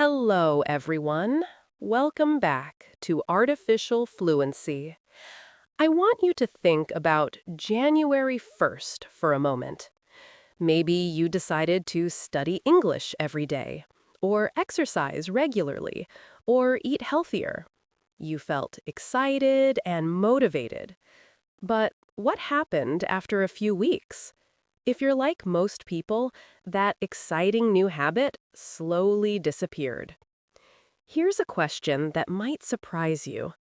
Hello, everyone. Welcome back to Artificial Fluency. I want you to think about January 1st for a moment. Maybe you decided to study English every day, or exercise regularly, or eat healthier. You felt excited and motivated. But what happened after a few weeks? If you're like most people, that exciting new habit slowly disappeared. Here's a question that might surprise you.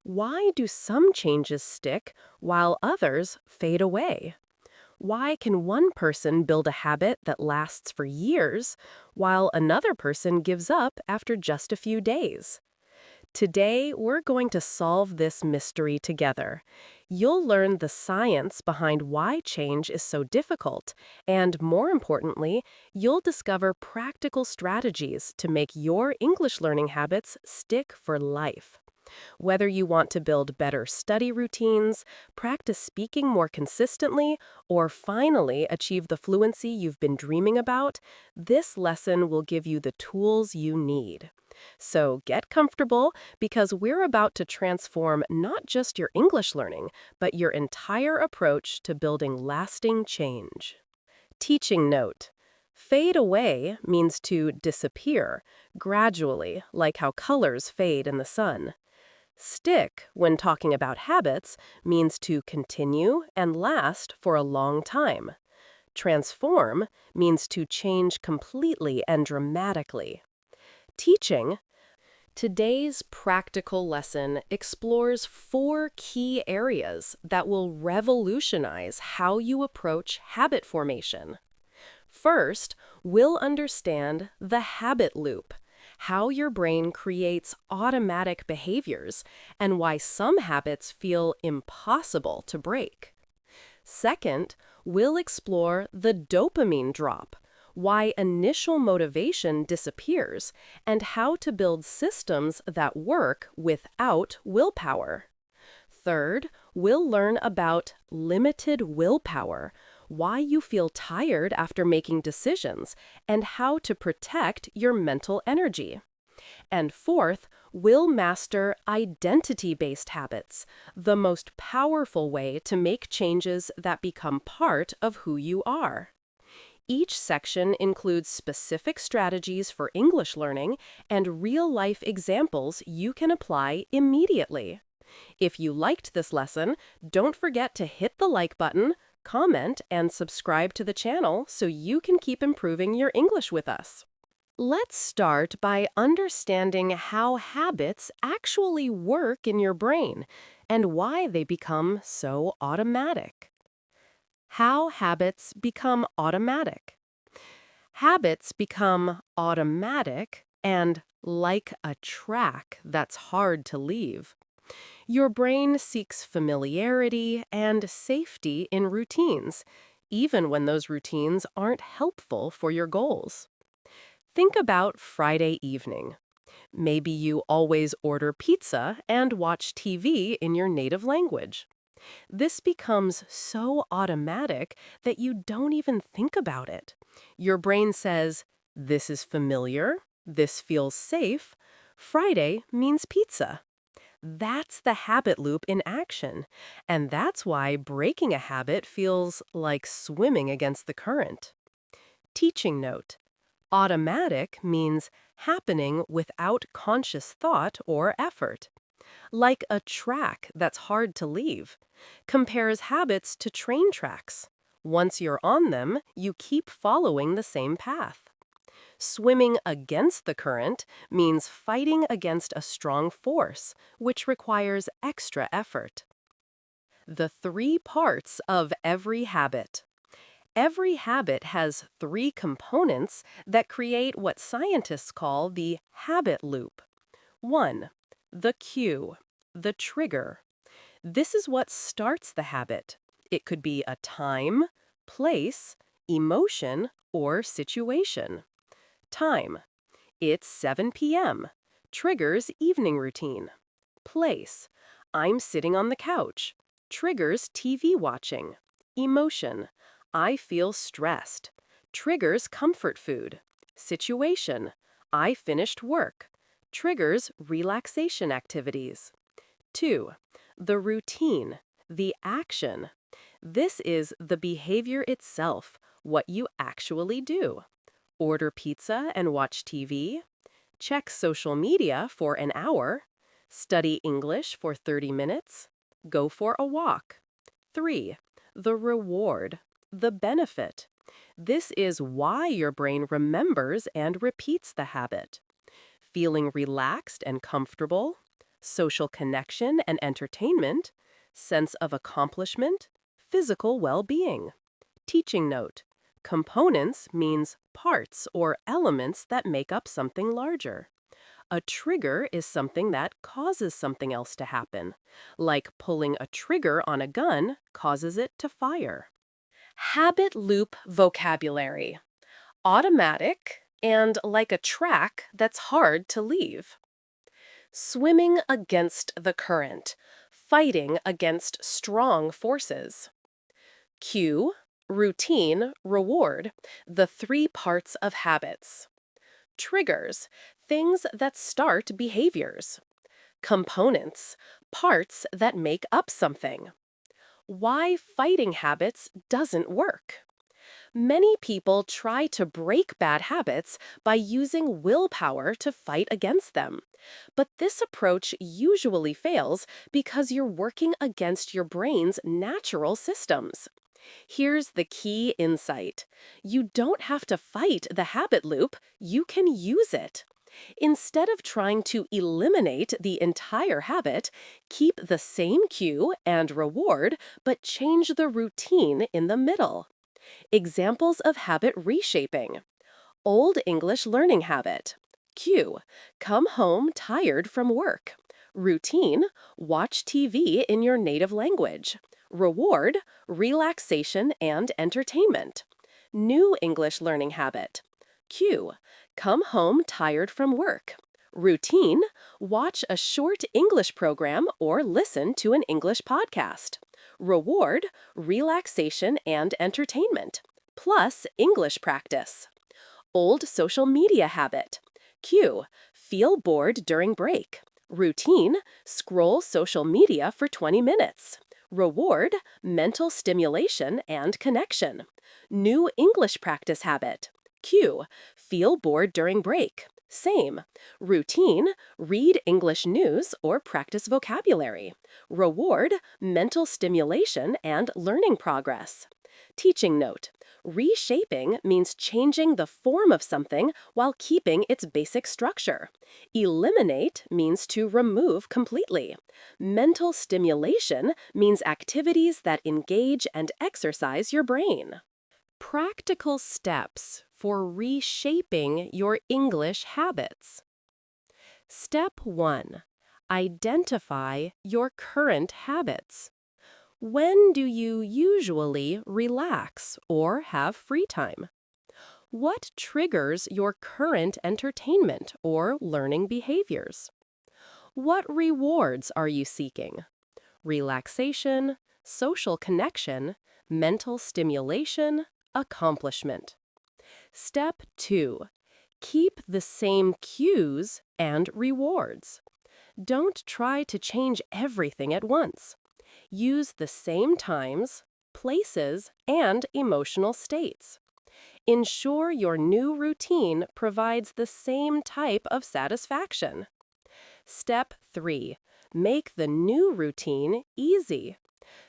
Why do some changes stick while others fade away? Why can one person build a habit that lasts for years while another person gives up after just a few days? Today, we're going to solve this mystery together. You'll learn the science behind why change is so difficult, and more importantly, you'll discover practical strategies to make your English learning habits stick for life. Whether you want to build better study routines, practice speaking more consistently, or finally achieve the fluency you've been dreaming about, this lesson will give you the tools you need. So get comfortable because we're about to transform not just your English learning, but your entire approach to building lasting change. Teaching note. Fade away means to disappear, gradually, like how colors fade in the sun. Stick, when talking about habits, means to continue and last for a long time. Transform means to change completely and dramatically. Teaching. Today's practical lesson explores 4 key areas that will revolutionize how you approach habit formation. First, we'll understand the habit loop, how your brain creates automatic behaviors, and why some habits feel impossible to break. Second, we'll explore the dopamine drop, why initial motivation disappears, and how to build systems that work without willpower. Third, we'll learn about limited willpower, why you feel tired after making decisions, and how to protect your mental energy. And fourth, we'll master identity-based habits, the most powerful way to make changes that become part of who you are. Each section includes specific strategies for English learning and real-life examples you can apply immediately. If you liked this lesson, don't forget to hit the like button, comment, and subscribe to the channel so you can keep improving your English with us. Let's start by understanding how habits actually work in your brain and why they become so automatic. How habits become automatic. Habits become automatic and like a track that's hard to leave. Your brain seeks familiarity and safety in routines, even when those routines aren't helpful for your goals. Think about Friday evening. Maybe you always order pizza and watch TV in your native language. This becomes so automatic that you don't even think about it. Your brain says, "This is familiar, this feels safe. Friday means pizza." That's the habit loop in action, and that's why breaking a habit feels like swimming against the current. Teaching note. Automatic means happening without conscious thought or effort. Like a track that's hard to leave. Compares habits to train tracks. Once you're on them, you keep following the same path. Swimming against the current means fighting against a strong force, which requires extra effort. The 3 parts of every habit. Every habit has 3 components that create what scientists call the habit loop. 1. The cue, the trigger. This is what starts the habit. It could be a time, place, emotion, or situation. Time. It's 7 p.m. Triggers evening routine. Place. I'm sitting on the couch. Triggers TV watching. Emotion. I feel stressed. Triggers comfort food. Situation. I finished work. Triggers relaxation activities. 2. The routine, the action. This is the behavior itself, what you actually do. Order pizza and watch TV. Check social media for an hour. Study English for 30 minutes. Go for a walk. 3. The reward, the benefit. This is why your brain remembers and repeats the habit. Feeling relaxed and comfortable, social connection and entertainment, sense of accomplishment, physical well-being. Teaching note: components means parts or elements that make up something larger. A trigger is something that causes something else to happen, like pulling a trigger on a gun causes it to fire. Habit loop vocabulary: automatic and like a track that's hard to leave. Swimming against the current, fighting against strong forces. Cue, routine, reward, the three parts of habits. Triggers, things that start behaviors. Components, parts that make up something. Why fighting habits doesn't work. Many people try to break bad habits by using willpower to fight against them. But this approach usually fails because you're working against your brain's natural systems. Here's the key insight: you don't have to fight the habit loop, you can use it. Instead of trying to eliminate the entire habit, keep the same cue and reward, but change the routine in the middle. Examples of habit reshaping: Old English learning habit. Cue: come home tired from work. Routine: watch TV in your native language. Reward: relaxation and entertainment. New English learning habit. Cue: come home tired from work. Routine: watch a short English program or listen to an English podcast. Reward: relaxation and entertainment, plus English practice. Old social media habit. Cue: feel bored during break. Routine: scroll social media for 20 minutes. Reward: mental stimulation and connection. New English practice habit. Cue: feel bored during break. Same. Routine: read English news or practice vocabulary. Reward: mental stimulation and learning progress. Teaching note: reshaping means changing the form of something while keeping its basic structure. Eliminate means to remove completely. Mental stimulation means activities that engage and exercise your brain. Practical steps for reshaping your English habits. Step 1. Identify your current habits. When do you usually relax or have free time? What triggers your current entertainment or learning behaviors? What rewards are you seeking? Relaxation, social connection, mental stimulation, accomplishment. Step 2. Keep the same cues and rewards. Don't try to change everything at once. Use the same times, places, and emotional states. Ensure your new routine provides the same type of satisfaction. Step 3. Make the new routine easy.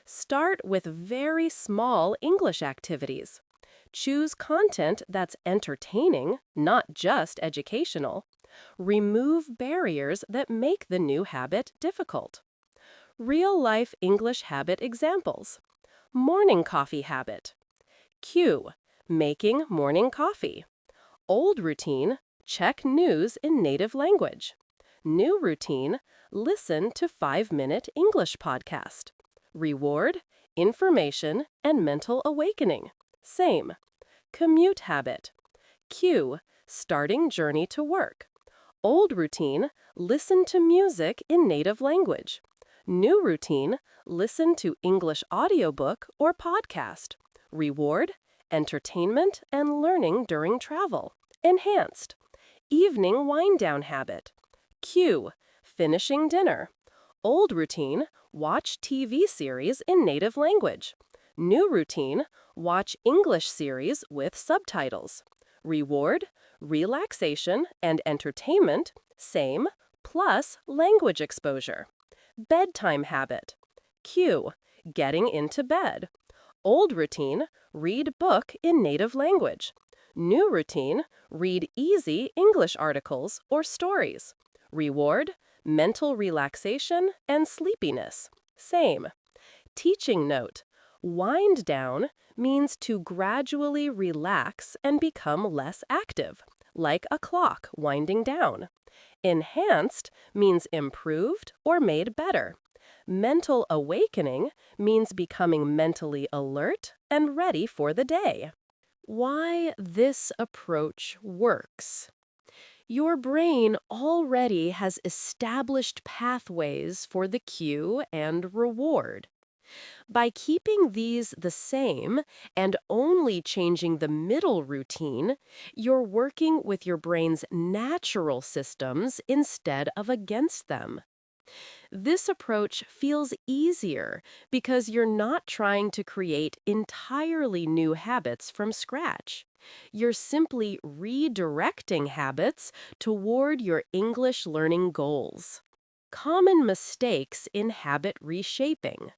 Start with very small English activities. Choose content that's entertaining, not just educational. Remove barriers that make the new habit difficult. Real-life English habit examples. Morning coffee habit. Cue: making morning coffee. Old routine: check news in native language. New routine: listen to 5-minute English podcast. Reward: information and mental awakening. Same. Commute habit. Cue: starting journey to work. Old routine: listen to music in native language. New routine: listen to English audiobook or podcast. Reward: entertainment and learning during travel. Enhanced: evening wind-down habit. Cue, finishing dinner. Old routine, watch TV series in native language. New routine, watch English series with subtitles. Reward, relaxation and entertainment, same, plus language exposure. Bedtime habit. Cue, getting into bed. Old routine, read book in native language. New routine, read easy English articles or stories. Reward, mental relaxation and sleepiness. Same. Teaching note. Wind down means to gradually relax and become less active, like a clock winding down. Enhanced means improved or made better. Mental awakening means becoming mentally alert and ready for the day. Why this approach works. Your brain already has established pathways for the cue and reward. By keeping these the same and only changing the middle routine, you're working with your brain's natural systems instead of against them. This approach feels easier because you're not trying to create entirely new habits from scratch. You're simply redirecting habits toward your English learning goals. Common mistakes in habit reshaping.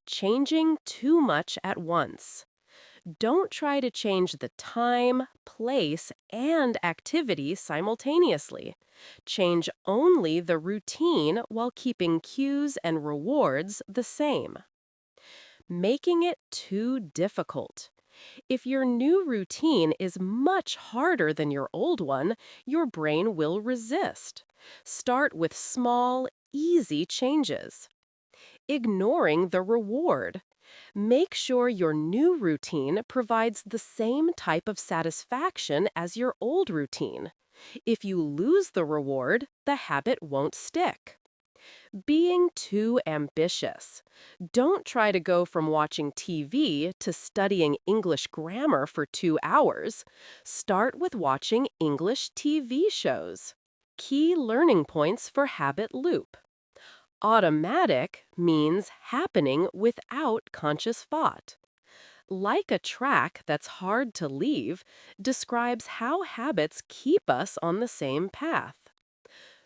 Changing too much at once. Don't try to change the time, place, and activity simultaneously. Change only the routine while keeping cues and rewards the same. Making it too difficult. If your new routine is much harder than your old one, your brain will resist. Start with small, easy changes. Ignoring the reward. Make sure your new routine provides the same type of satisfaction as your old routine. If you lose the reward, the habit won't stick. Being too ambitious. Don't try to go from watching TV to studying English grammar for 2 hours. Start with watching English TV shows. Key learning points for habit loop. Automatic means happening without conscious thought. Like a track that's hard to leave, describes how habits keep us on the same path.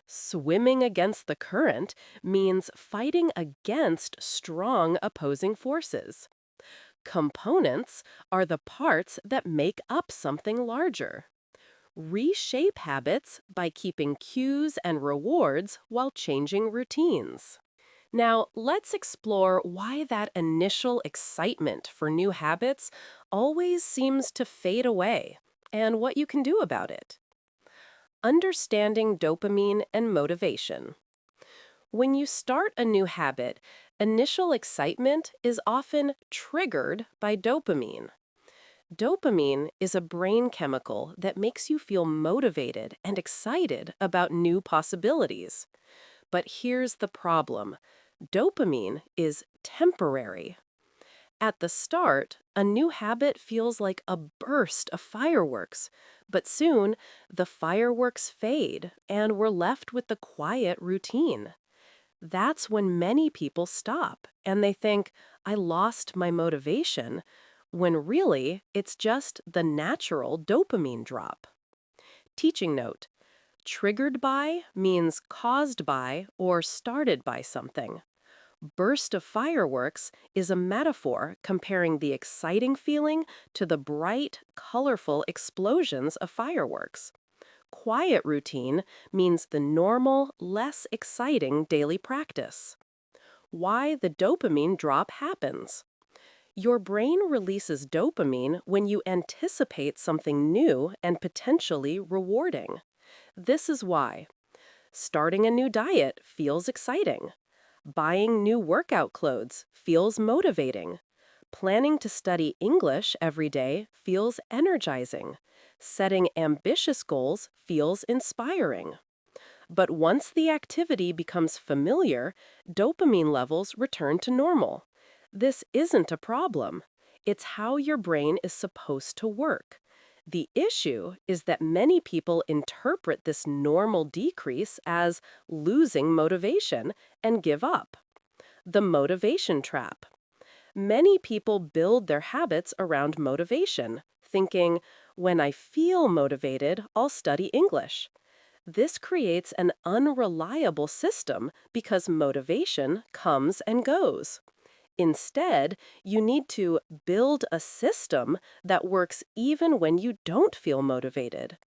Swimming against the current means fighting against strong opposing forces. Components are the parts that make up something larger. Reshape habits by keeping cues and rewards while changing routines. Now, let's explore why that initial excitement for new habits always seems to fade away and what you can do about it. Understanding dopamine and motivation. When you start a new habit, initial excitement is often triggered by dopamine. Dopamine is a brain chemical that makes you feel motivated and excited about new possibilities. But here's the problem. Dopamine is temporary. At the start, a new habit feels like a burst of fireworks, but soon the fireworks fade and we're left with the quiet routine. That's when many people stop and they think, I lost my motivation, when really it's just the natural dopamine drop. Teaching note. Triggered by means caused by or started by something. Burst of fireworks is a metaphor comparing the exciting feeling to the bright, colorful explosions of fireworks. Quiet routine means the normal, less exciting daily practice. Why the dopamine drop happens. Your brain releases dopamine when you anticipate something new and potentially rewarding. This is why. Starting a new diet feels exciting. Buying new workout clothes feels motivating. Planning to study English every day feels energizing. Setting ambitious goals feels inspiring. But once the activity becomes familiar, dopamine levels return to normal. This isn't a problem. It's how your brain is supposed to work. The issue is that many people interpret this normal decrease as losing motivation and give up. The motivation trap. Many people build their habits around motivation, thinking, when I feel motivated, I'll study English. This creates an unreliable system because motivation comes and goes. Instead, you need to build a system that works even when you don't feel motivated.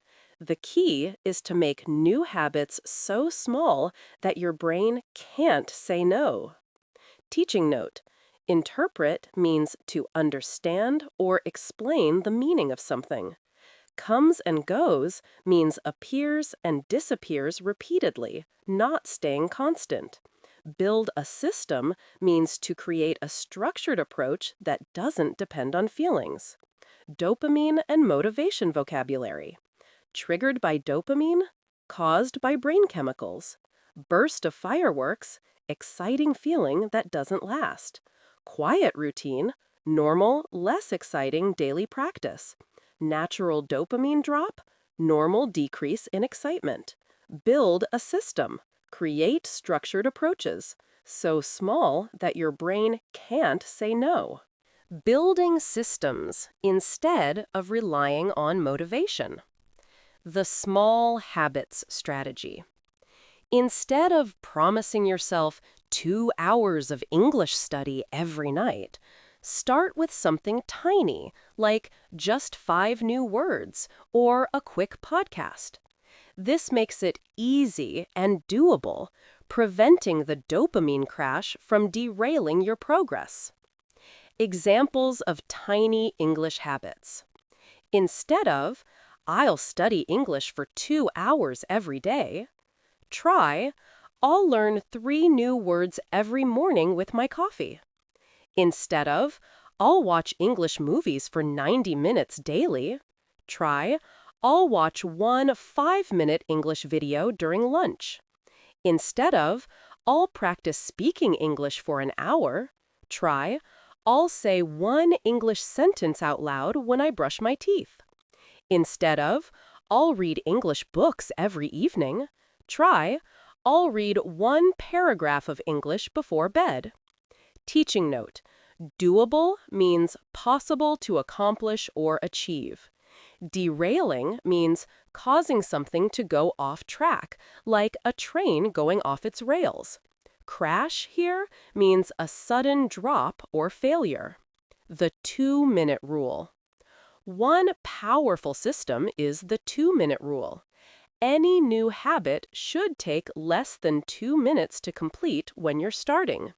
The key is to make new habits so small that your brain can't say no. Teaching note. Interpret means to understand or explain the meaning of something. Comes and goes means appears and disappears repeatedly, not staying constant. Build a system means to create a structured approach that doesn't depend on feelings. Dopamine and motivation vocabulary. Triggered by dopamine, caused by brain chemicals. Burst of fireworks, exciting feeling that doesn't last. Quiet routine, normal, less exciting daily practice. Natural dopamine drop, normal decrease in excitement. Build a system. Create structured approaches, so small that your brain can't say no. Building systems instead of relying on motivation. The small habits strategy. Instead of promising yourself 2 hours of English study every night, start with something tiny, like just 5 new words or a quick podcast. This makes it easy and doable, preventing the dopamine crash from derailing your progress. Examples of tiny English habits. Instead of, I'll study English for 2 hours every day, try, I'll learn 3 new words every morning with my coffee. Instead of, I'll watch English movies for 90 minutes daily, try, I'll watch one 5-minute English video during lunch. Instead of, I'll practice speaking English for an hour, try, I'll say one English sentence out loud when I brush my teeth. Instead of, I'll read English books every evening, try, I'll read one paragraph of English before bed. Teaching note. Doable means possible to accomplish or achieve. Derailing means causing something to go off track, like a train going off its rails. Crash here means a sudden drop or failure. The 2-minute rule. One powerful system is the 2-minute rule. Any new habit should take less than 2 minutes to complete when you're starting.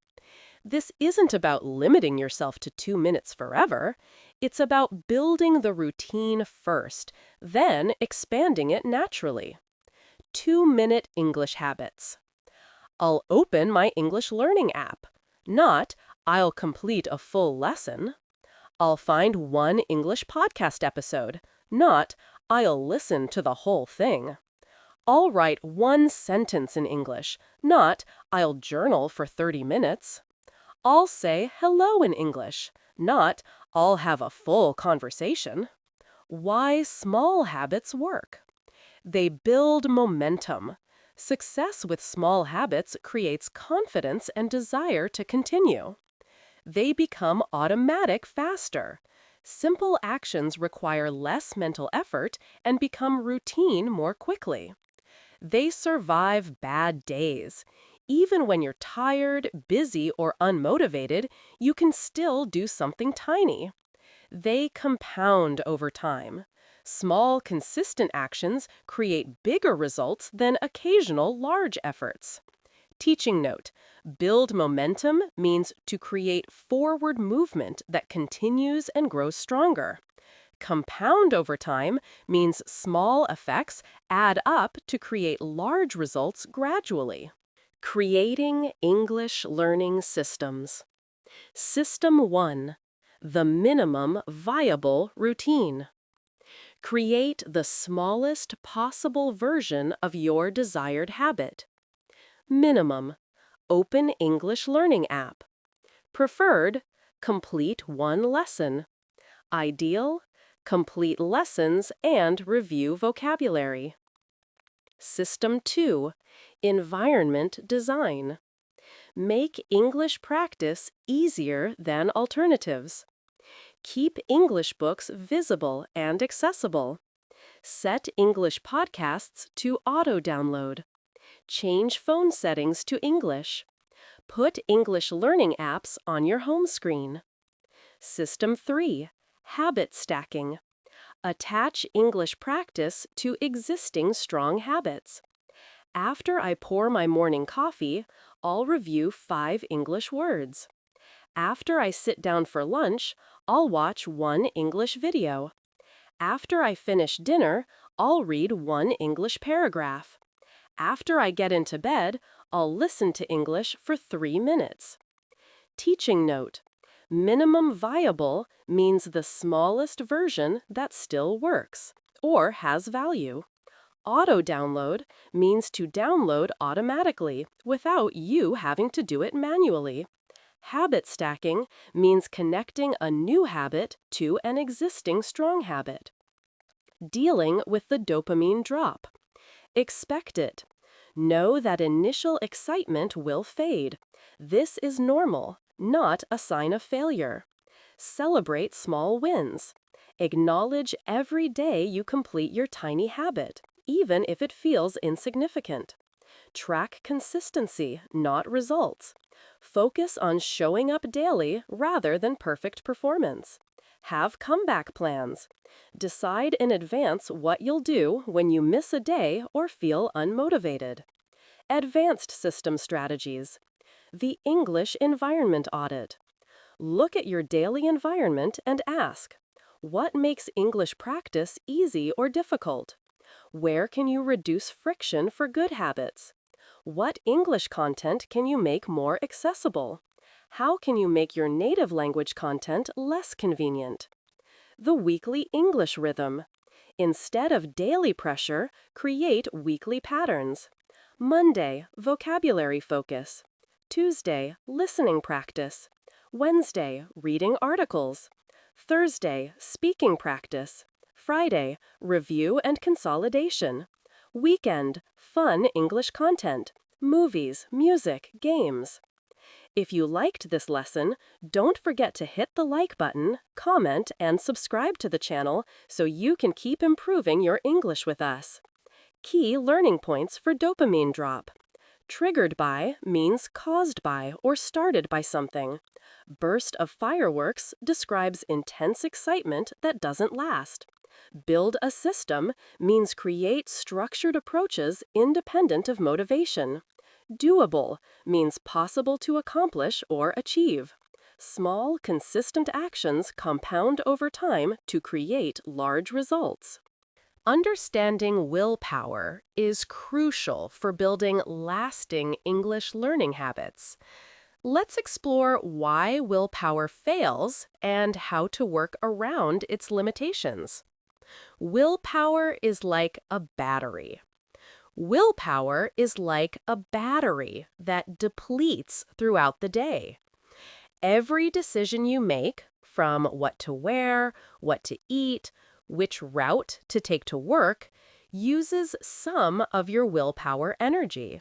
This isn't about limiting yourself to 2 minutes forever. It's about building the routine first, then expanding it naturally. 2-minute English habits. I'll open my English learning app. Not, I'll complete a full lesson. I'll find one English podcast episode. Not, I'll listen to the whole thing. I'll write one sentence in English. Not, I'll journal for 30 minutes. I'll say hello in English. Not, I'll have a full conversation. Why small habits work. They build momentum. Success with small habits creates confidence and desire to continue. They become automatic faster. Simple actions require less mental effort and become routine more quickly. They survive bad days. Even when you're tired, busy, or unmotivated, you can still do something tiny. They compound over time. Small, consistent actions create bigger results than occasional large efforts. Teaching note. Build momentum means to create forward movement that continues and grows stronger. Compound over time means small effects add up to create large results gradually. Creating English learning systems. System 1. The minimum viable routine. Create the smallest possible version of your desired habit. Minimum. Open English learning app. Preferred. Complete one lesson. Ideal. complete lessons and review vocabulary. System 2. Environment design. Make English practice easier than alternatives. Keep English books visible and accessible. Set English podcasts to auto-download. Change phone settings to English. Put English learning apps on your home screen. System 3. Habit stacking. Attach English practice to existing strong habits. After I pour my morning coffee, I'll review 5 English words. After I sit down for lunch, I'll watch 1 English video. After I finish dinner, I'll read 1 English paragraph. After I get into bed, I'll listen to English for 3 minutes. Teaching note: minimum viable means the smallest version that still works or has value. Auto-download means to download automatically without you having to do it manually. Habit stacking means connecting a new habit to an existing strong habit. Dealing with the dopamine drop. Expect it. Know that initial excitement will fade. This is normal, not a sign of failure. Celebrate small wins. Acknowledge every day you complete your tiny habit, even if it feels insignificant. Track consistency, not results. Focus on showing up daily rather than perfect performance. Have comeback plans. Decide in advance what you'll do when you miss a day or feel unmotivated. Advanced system strategies. The English environment audit. Look at your daily environment and ask, what makes English practice easy or difficult? Where can you reduce friction for good habits? What English content can you make more accessible? How can you make your native language content less convenient? The weekly English rhythm. Instead of daily pressure, create weekly patterns. Monday, vocabulary focus. Tuesday, listening practice. Wednesday, reading articles. Thursday, speaking practice. Friday, review and consolidation. Weekend, fun English content. Movies, music, games. If you liked this lesson, don't forget to hit the like button, comment, and subscribe to the channel so you can keep improving your English with us. Key learning points for dopamine drop. Triggered by means caused by or started by something. Burst of fireworks describes intense excitement that doesn't last. Build a system means create structured approaches independent of motivation. Doable means possible to accomplish or achieve. Small, consistent actions compound over time to create large results. Understanding willpower is crucial for building lasting English learning habits. Let's explore why willpower fails and how to work around its limitations. Willpower is like a battery. Willpower is like a battery that depletes throughout the day. Every decision you make, from what to wear, what to eat, which route to take to work, uses some of your willpower energy.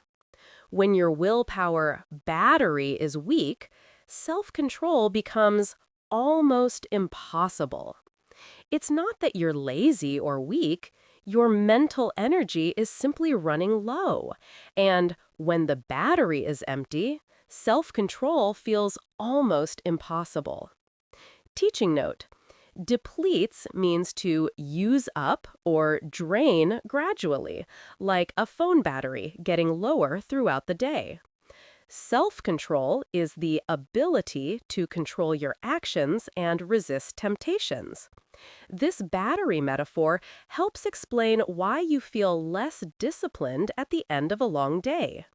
When your willpower battery is weak, self-control becomes almost impossible. It's not that you're lazy or weak. Your mental energy is simply running low. And when the battery is empty, self-control feels almost impossible. Teaching note: depletes means to use up or drain gradually, like a phone battery getting lower throughout the day. Self-control is the ability to control your actions and resist temptations. This battery metaphor helps explain why you feel less disciplined at the end of a long day.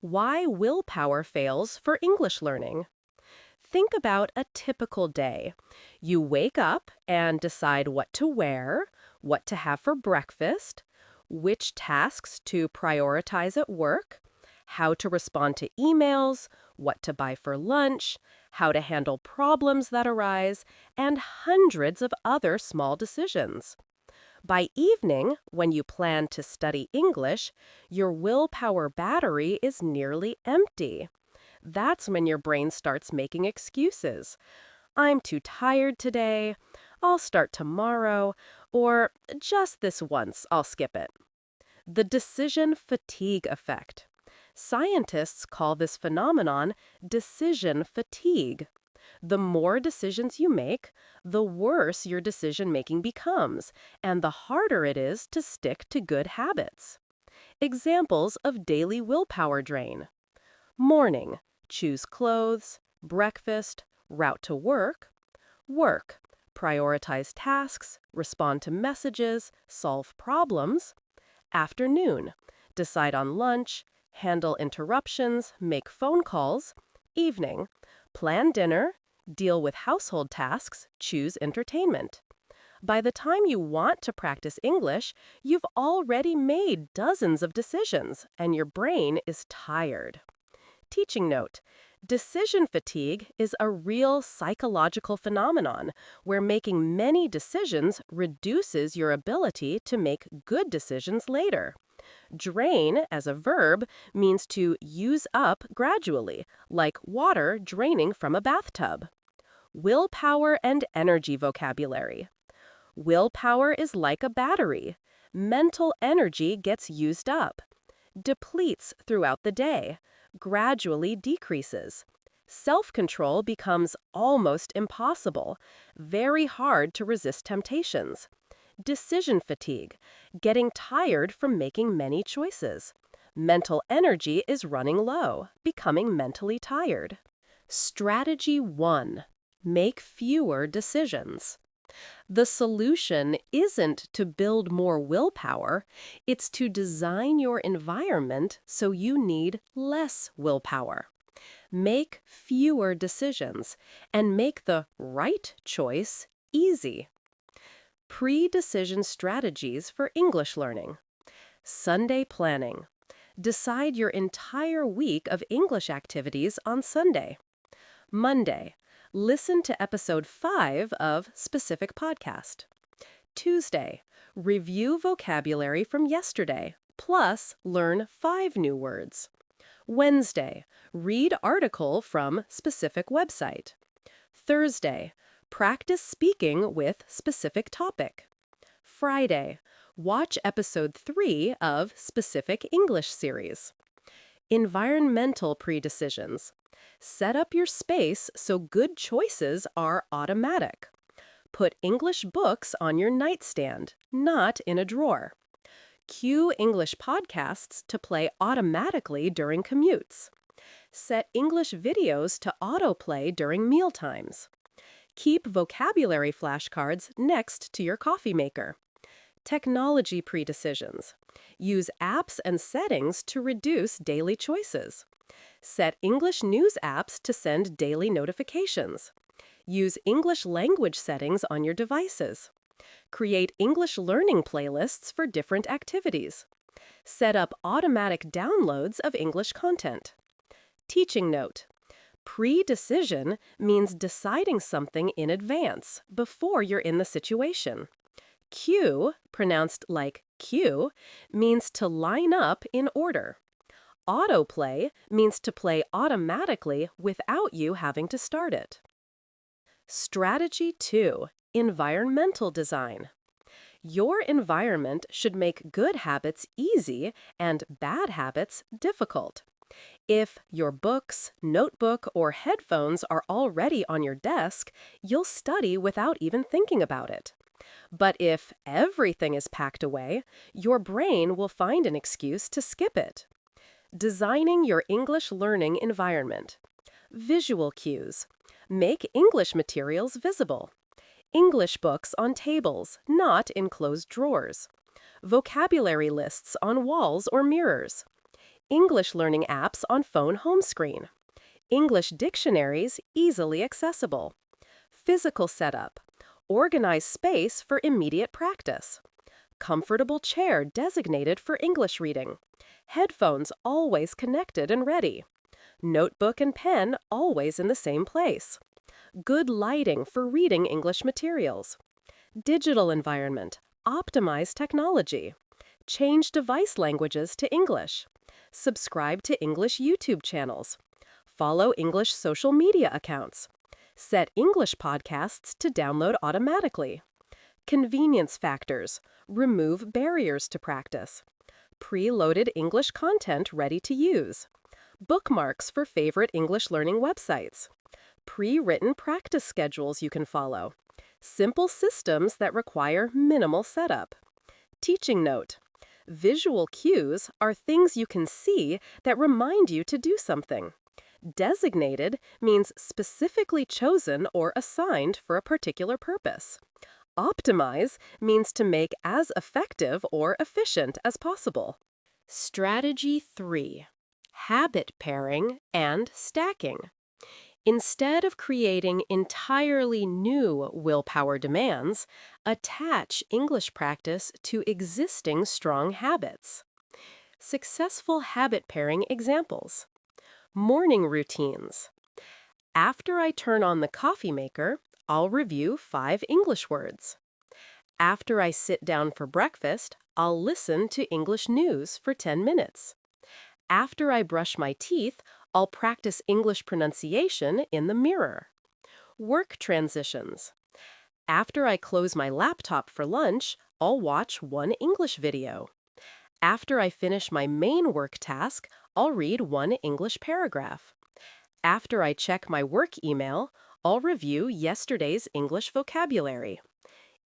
Why willpower fails for English learning. Think about a typical day. You wake up and decide what to wear, what to have for breakfast, which tasks to prioritize at work, how to respond to emails, what to buy for lunch, how to handle problems that arise, and hundreds of other small decisions. By evening, when you plan to study English, your willpower battery is nearly empty. That's when your brain starts making excuses. I'm too tired today, I'll start tomorrow, or just this once, I'll skip it. The decision fatigue effect. Scientists call this phenomenon decision fatigue. The more decisions you make, the worse your decision making becomes, and the harder it is to stick to good habits. Examples of daily willpower drain. Morning, choose clothes, breakfast, route to work. Work, prioritize tasks, respond to messages, solve problems. Afternoon, decide on lunch, handle interruptions, make phone calls. Evening, plan dinner, deal with household tasks, choose entertainment. By the time you want to practice English, you've already made dozens of decisions, and your brain is tired. Teaching note: decision fatigue is a real psychological phenomenon where making many decisions reduces your ability to make good decisions later. Drain, as a verb, means to use up gradually, like water draining from a bathtub. Willpower and energy vocabulary. Willpower is like a battery. Mental energy gets used up, depletes throughout the day, gradually decreases. Self-control becomes almost impossible, very hard to resist temptations. Decision fatigue, getting tired from making many choices. Mental energy is running low, becoming mentally tired. Strategy 1. Make fewer decisions. The solution isn't to build more willpower, it's to design your environment so you need less willpower. Make fewer decisions and make the right choice easy. Pre-decision strategies for English learning. Sunday planning. Decide your entire week of English activities on Sunday. Monday, listen to episode 5 of Specific Podcast. Tuesday, review vocabulary from yesterday, plus learn 5 new words. Wednesday, read article from specific website. Thursday, practice speaking with specific topic. Friday, watch episode 3 of Specific English series. Environmental pre-decisions. Set up your space so good choices are automatic. Put English books on your nightstand, not in a drawer. Cue English podcasts to play automatically during commutes. Set English videos to autoplay during mealtimes. Keep vocabulary flashcards next to your coffee maker. Technology pre-decisions. Use apps and settings to reduce daily choices. Set English news apps to send daily notifications. Use English language settings on your devices. Create English learning playlists for different activities. Set up automatic downloads of English content. Teaching note: pre-decision means deciding something in advance, before you're in the situation. Cue, pronounced like cue, means to line up in order. Autoplay means to play automatically without you having to start it. Strategy 2. Environmental design. Your environment should make good habits easy and bad habits difficult. If your books, notebook, or headphones are already on your desk, you'll study without even thinking about it. But if everything is packed away, your brain will find an excuse to skip it. Designing your English learning environment. Visual cues. Make English materials visible. English books on tables, not in closed drawers. Vocabulary lists on walls or mirrors. English learning apps on phone home screen. English dictionaries easily accessible. Physical setup. Organize space for immediate practice. Comfortable chair designated for English reading. Headphones always connected and ready. Notebook and pen always in the same place. Good lighting for reading English materials. Digital environment. Optimize technology. Change device languages to English. Subscribe to English YouTube channels. Follow English social media accounts. Set English podcasts to download automatically. Convenience factors. Remove barriers to practice. Pre-loaded English content ready to use. Bookmarks for favorite English learning websites. Pre-written practice schedules you can follow. Simple systems that require minimal setup. Teaching note. Visual cues are things you can see that remind you to do something. Designated means specifically chosen or assigned for a particular purpose. Optimize means to make as effective or efficient as possible. Strategy 3. Habit pairing and stacking. Instead of creating entirely new willpower demands, attach English practice to existing strong habits. Successful habit pairing examples. Morning routines. After I turn on the coffee maker, I'll review 5 English words. After I sit down for breakfast, I'll listen to English news for 10 minutes. After I brush my teeth, I'll practice English pronunciation in the mirror. Work transitions. After I close my laptop for lunch, I'll watch 1 English video. After I finish my main work task, I'll read 1 English paragraph. After I check my work email, I'll review yesterday's English vocabulary.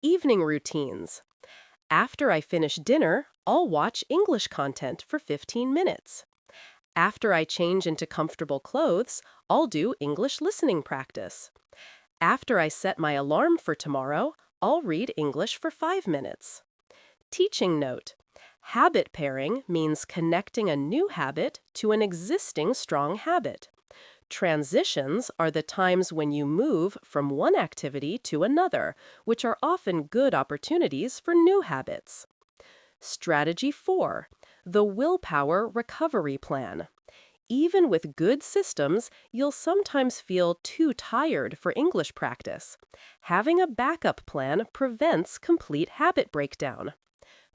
Evening routines. After I finish dinner, I'll watch English content for 15 minutes. After I change into comfortable clothes, I'll do English listening practice. After I set my alarm for tomorrow, I'll read English for 5 minutes. Teaching note. Habit pairing means connecting a new habit to an existing strong habit. Transitions are the times when you move from one activity to another, which are often good opportunities for new habits. Strategy 4. The willpower recovery plan. Even with good systems, you'll sometimes feel too tired for English practice. Having a backup plan prevents complete habit breakdown.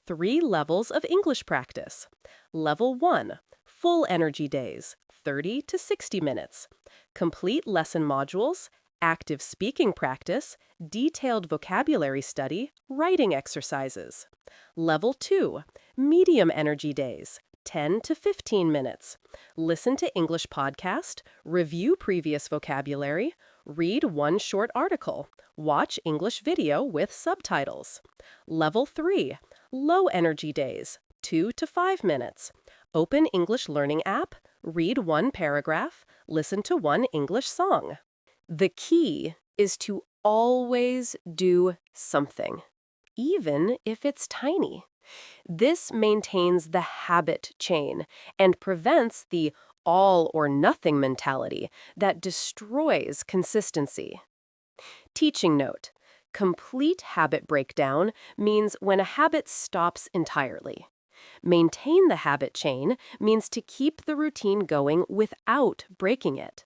3 levels of English practice. Level 1. Full energy days, 30 to 60 minutes. Complete lesson modules, active speaking practice, detailed vocabulary study, writing exercises. Level 2. Medium energy days, 10 to 15 minutes. Listen to English podcast, review previous vocabulary, read 1 short article, watch English video with subtitles. Level 3. Low energy days, 2 to 5 minutes. Open English learning app, read 1 paragraph, listen to 1 English song. The key is to always do something, even if it's tiny. This maintains the habit chain and prevents the all or nothing mentality that destroys consistency. Teaching note. Complete habit breakdown means when a habit stops entirely. Maintain the habit chain means to keep the routine going without breaking it.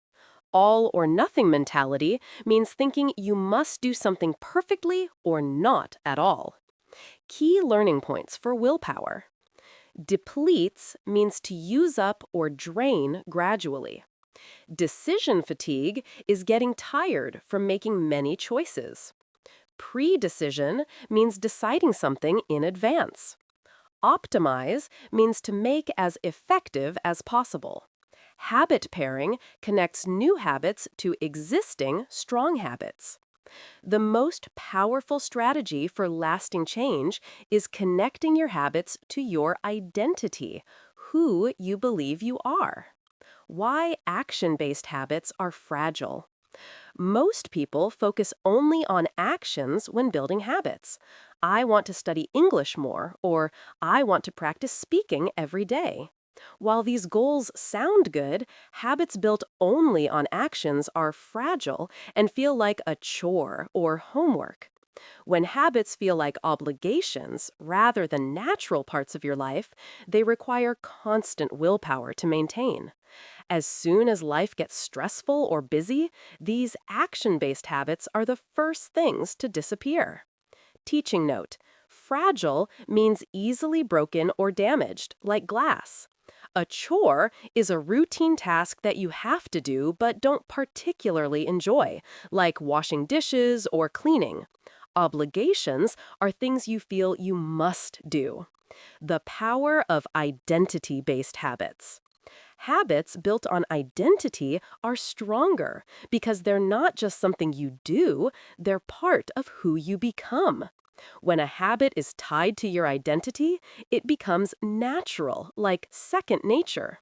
All or nothing mentality means thinking you must do something perfectly or not at all. Key learning points for willpower. Depletes means to use up or drain gradually. Decision fatigue is getting tired from making many choices. Pre-decision means deciding something in advance. Optimize means to make as effective as possible. Habit pairing connects new habits to existing strong habits. The most powerful strategy for lasting change is connecting your habits to your identity, who you believe you are. Why action-based habits are fragile. Most people focus only on actions when building habits. I want to study English more, or I want to practice speaking every day. While these goals sound good, habits built only on actions are fragile and feel like a chore or homework. When habits feel like obligations rather than natural parts of your life, they require constant willpower to maintain. As soon as life gets stressful or busy, these action-based habits are the first things to disappear. Teaching note: fragile means easily broken or damaged, like glass. A chore is a routine task that you have to do but don't particularly enjoy, like washing dishes or cleaning. Obligations are things you feel you must do. The power of identity-based habits. Habits built on identity are stronger because they're not just something you do, they're part of who you become. When a habit is tied to your identity, it becomes natural, like second nature.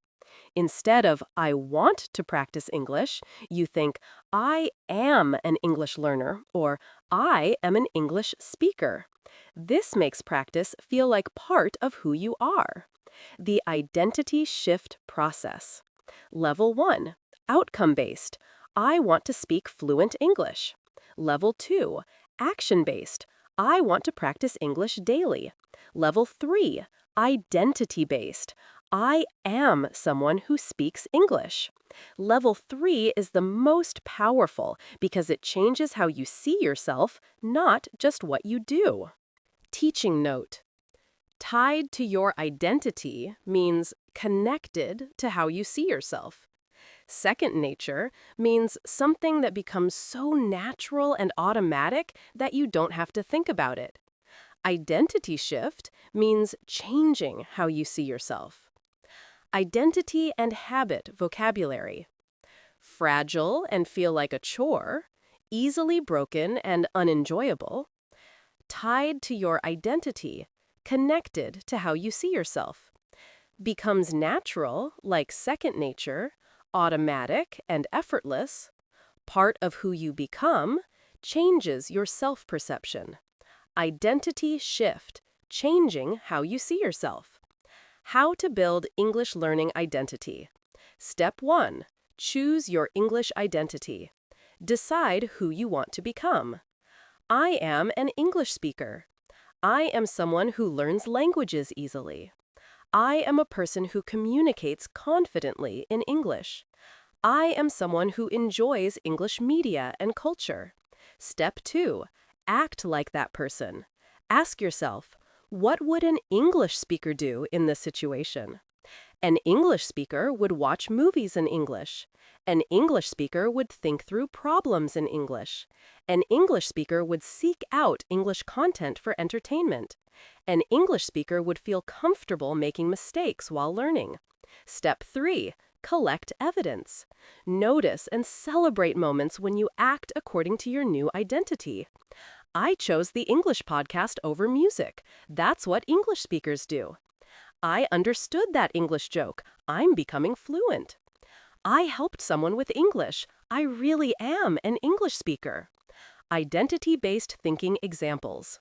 Instead of "I want to practice English," you think "I am an English learner" or "I am an English speaker." This makes practice feel like part of who you are. The identity shift process. Level 1, outcome-based. I want to speak fluent English. Level 2, action-based. I want to practice English daily. Level 3, identity-based. I am someone who speaks English. Level 3 is the most powerful because it changes how you see yourself, not just what you do. Teaching note: tied to your identity means connected to how you see yourself. Second nature means something that becomes so natural and automatic that you don't have to think about it. Identity shift means changing how you see yourself. Identity and habit vocabulary. Fragile and feel like a chore, easily broken and unenjoyable. Tied to your identity, connected to how you see yourself. Becomes natural, like second nature, automatic and effortless. Part of who you become, changes your self-perception. Identity shift, changing how you see yourself. How to build English learning identity. Step 1, choose your English identity. Decide who you want to become. I am an English speaker. I am someone who learns languages easily. I am a person who communicates confidently in English. I am someone who enjoys English media and culture. Step 2, act like that person. Ask yourself, what would an English speaker do in this situation? An English speaker would watch movies in English. An English speaker would think through problems in English. An English speaker would seek out English content for entertainment. An English speaker would feel comfortable making mistakes while learning. Step 3, collect evidence. Notice and celebrate moments when you act according to your new identity. I chose the English podcast over music. That's what English speakers do. I understood that English joke. I'm becoming fluent. I helped someone with English. I really am an English speaker. Identity-based thinking examples.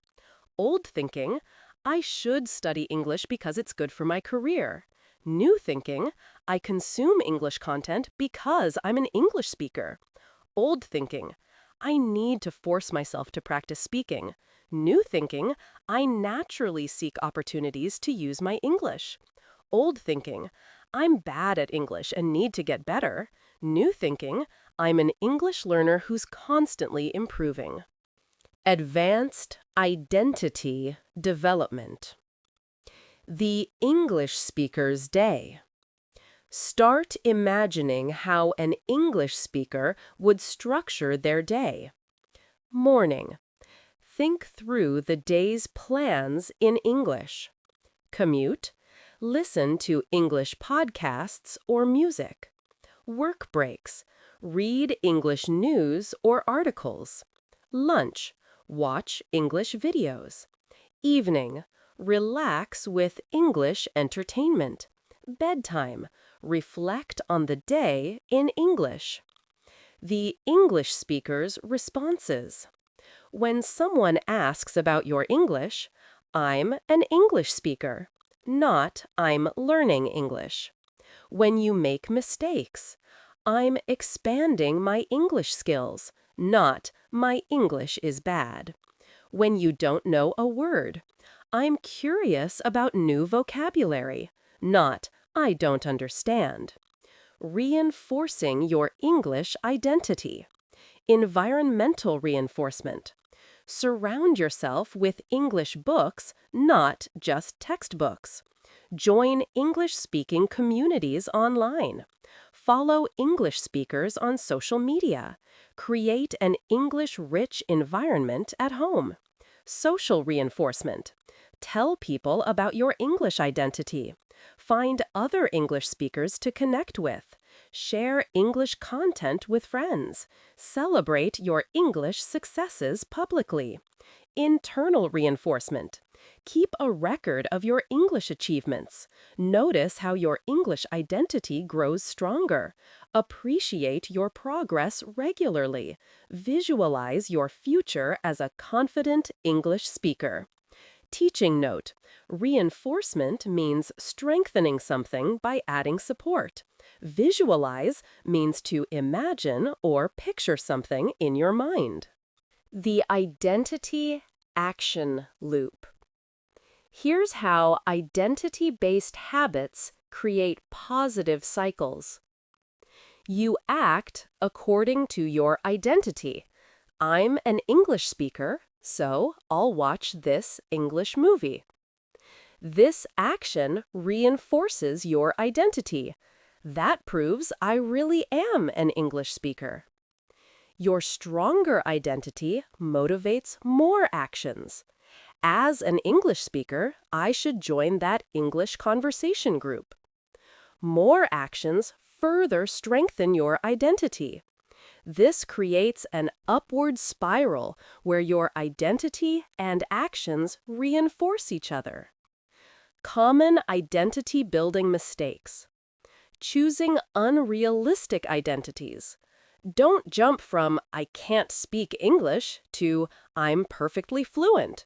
Old thinking: I should study English because it's good for my career. New thinking: I consume English content because I'm an English speaker. Old thinking: I need to force myself to practice speaking. New thinking: I naturally seek opportunities to use my English. Old thinking: I'm bad at English and need to get better. New thinking: I'm an English learner who's constantly improving. Advanced identity development. The English speaker's day. Start imagining how an English speaker would structure their day. Morning. Think through the day's plans in English. Commute. Listen to English podcasts or music. Work breaks. Read English news or articles. Lunch. Watch English videos. Evening. Relax with English entertainment. Bedtime. Reflect on the day in English. The English speaker's responses. When someone asks about your English, I'm an English speaker, not I'm learning English. When you make mistakes, I'm expanding my English skills, not my English is bad. When you don't know a word, I'm curious about new vocabulary, not I don't understand. Reinforcing your English identity. Environmental reinforcement. Surround yourself with English books, not just textbooks. Join English-speaking communities online. Follow English speakers on social media. Create an English-rich environment at home. Social reinforcement. Tell people about your English identity. Find other English speakers to connect with. Share English content with friends. Celebrate your English successes publicly. Internal reinforcement. Keep a record of your English achievements. Notice how your English identity grows stronger. Appreciate your progress regularly. Visualize your future as a confident English speaker. Teaching note: reinforcement means strengthening something by adding support. Visualize means to imagine or picture something in your mind. The identity action loop. Here's how identity-based habits create positive cycles. You act according to your identity. I'm an English speaker, so I'll watch this English movie. This action reinforces your identity. That proves I really am an English speaker. Your stronger identity motivates more actions. As an English speaker, I should join that English conversation group. More actions further strengthen your identity. This creates an upward spiral where your identity and actions reinforce each other. Common identity-building mistakes. Choosing unrealistic identities. Don't jump from "I can't speak English" to "I'm perfectly fluent."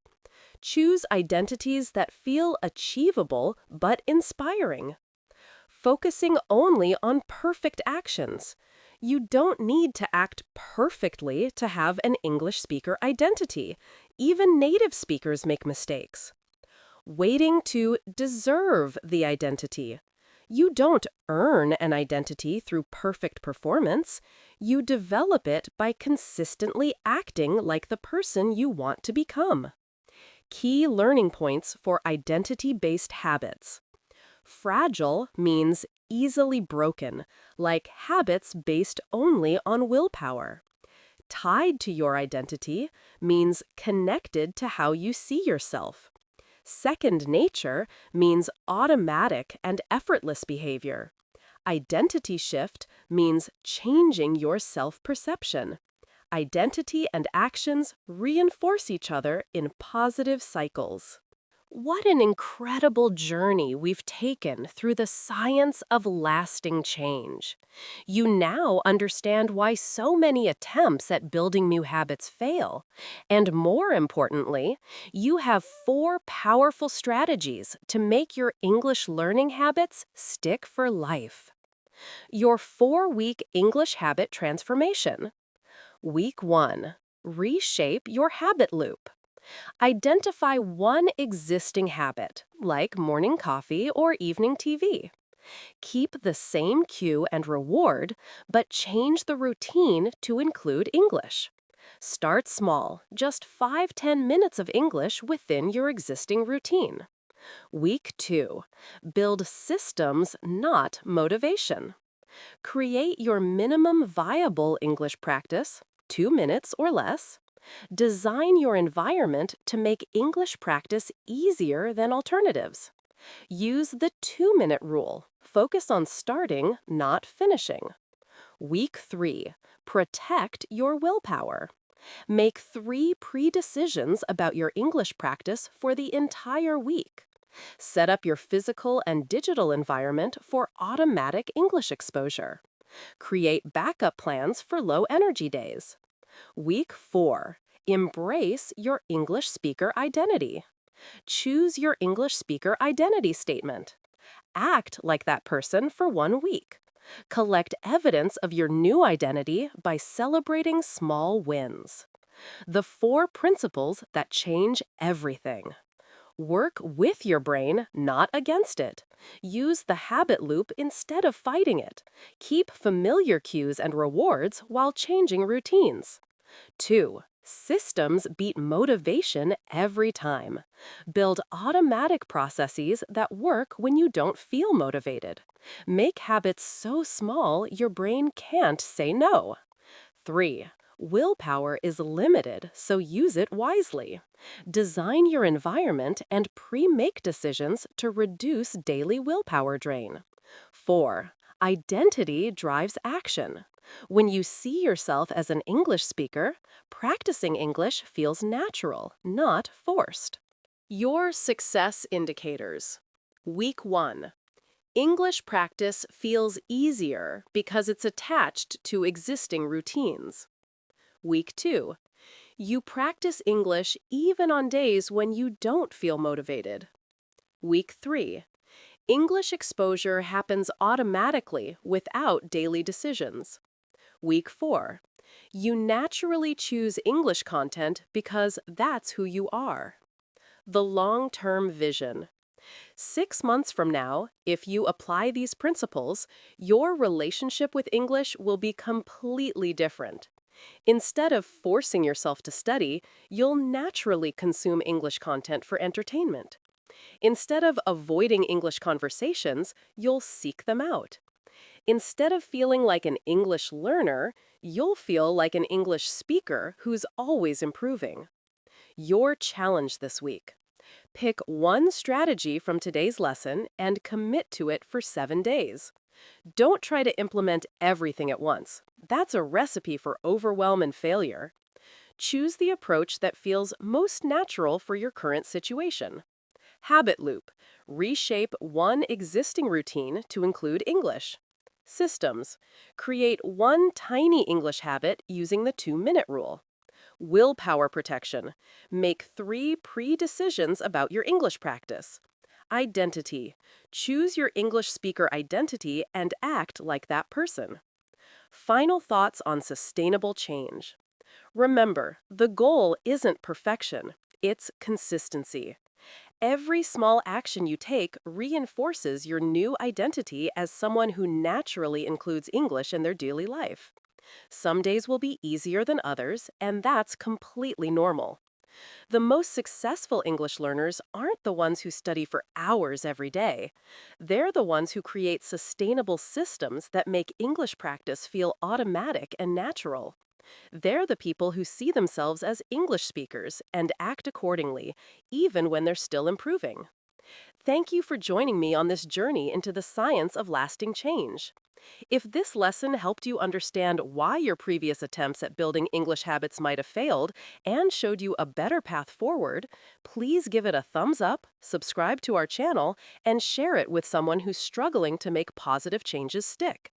Choose identities that feel achievable but inspiring. Focusing only on perfect actions. You don't need to act perfectly to have an English speaker identity. Even native speakers make mistakes. Waiting to deserve the identity. You don't earn an identity through perfect performance. You develop it by consistently acting like the person you want to become. Key learning points for identity-based habits. Fragile means easily broken, like habits based only on willpower. Tied to your identity means connected to how you see yourself. Second nature means automatic and effortless behavior. Identity shift means changing your self-perception. Identity and actions reinforce each other in positive cycles. What an incredible journey we've taken through the science of lasting change. You now understand why so many attempts at building new habits fail. And more importantly, you have 4 powerful strategies to make your English learning habits stick for life. Your 4-week English habit transformation. Week 1. Reshape your habit loop. Identify one existing habit, like morning coffee or evening TV. Keep the same cue and reward, but change the routine to include English. Start small, just 5–10 minutes of English within your existing routine. Week 2. Build systems, not motivation. Create your minimum viable English practice, 2 minutes or less. Design your environment to make English practice easier than alternatives. Use the 2-minute rule. Focus on starting, not finishing. Week 3. Protect your willpower. Make 3 pre-decisions about your English practice for the entire week. Set up your physical and digital environment for automatic English exposure. Create backup plans for low-energy days. Week 4. Embrace your English speaker identity. Choose your English speaker identity statement. Act like that person for 1 week. Collect evidence of your new identity by celebrating small wins. The 4 principles that change everything. Work with your brain, not against it. Use the habit loop instead of fighting it. Keep familiar cues and rewards while changing routines. 2. Systems beat motivation every time. Build automatic processes that work when you don't feel motivated. Make habits so small your brain can't say no. 3. Willpower is limited, so use it wisely. Design your environment and pre-make decisions to reduce daily willpower drain. 4. Identity drives action. When you see yourself as an English speaker, practicing English feels natural, not forced. Your success indicators. Week 1. English practice feels easier because it's attached to existing routines. Week 2. You practice English even on days when you don't feel motivated. Week 3. English exposure happens automatically without daily decisions. Week 4. You naturally choose English content because that's who you are. The long-term vision. 6 months from now, if you apply these principles, your relationship with English will be completely different. Instead of forcing yourself to study, you'll naturally consume English content for entertainment. Instead of avoiding English conversations, you'll seek them out. Instead of feeling like an English learner, you'll feel like an English speaker who's always improving. Your challenge this week. Pick one strategy from today's lesson and commit to it for 7 days. Don't try to implement everything at once. That's a recipe for overwhelm and failure. Choose the approach that feels most natural for your current situation. Habit loop. Reshape one existing routine to include English. Systems. Create one tiny English habit using the 2-minute rule. Willpower protection. Make 3 pre-decisions about your English practice. Identity. Choose your English speaker identity and act like that person. Final thoughts on sustainable change. Remember, the goal isn't perfection, it's consistency. Every small action you take reinforces your new identity as someone who naturally includes English in their daily life. Some days will be easier than others, and that's completely normal. The most successful English learners aren't the ones who study for hours every day. They're the ones who create sustainable systems that make English practice feel automatic and natural. They're the people who see themselves as English speakers and act accordingly, even when they're still improving. Thank you for joining me on this journey into the science of lasting change. If this lesson helped you understand why your previous attempts at building English habits might have failed and showed you a better path forward, please give it a thumbs up, subscribe to our channel, and share it with someone who's struggling to make positive changes stick.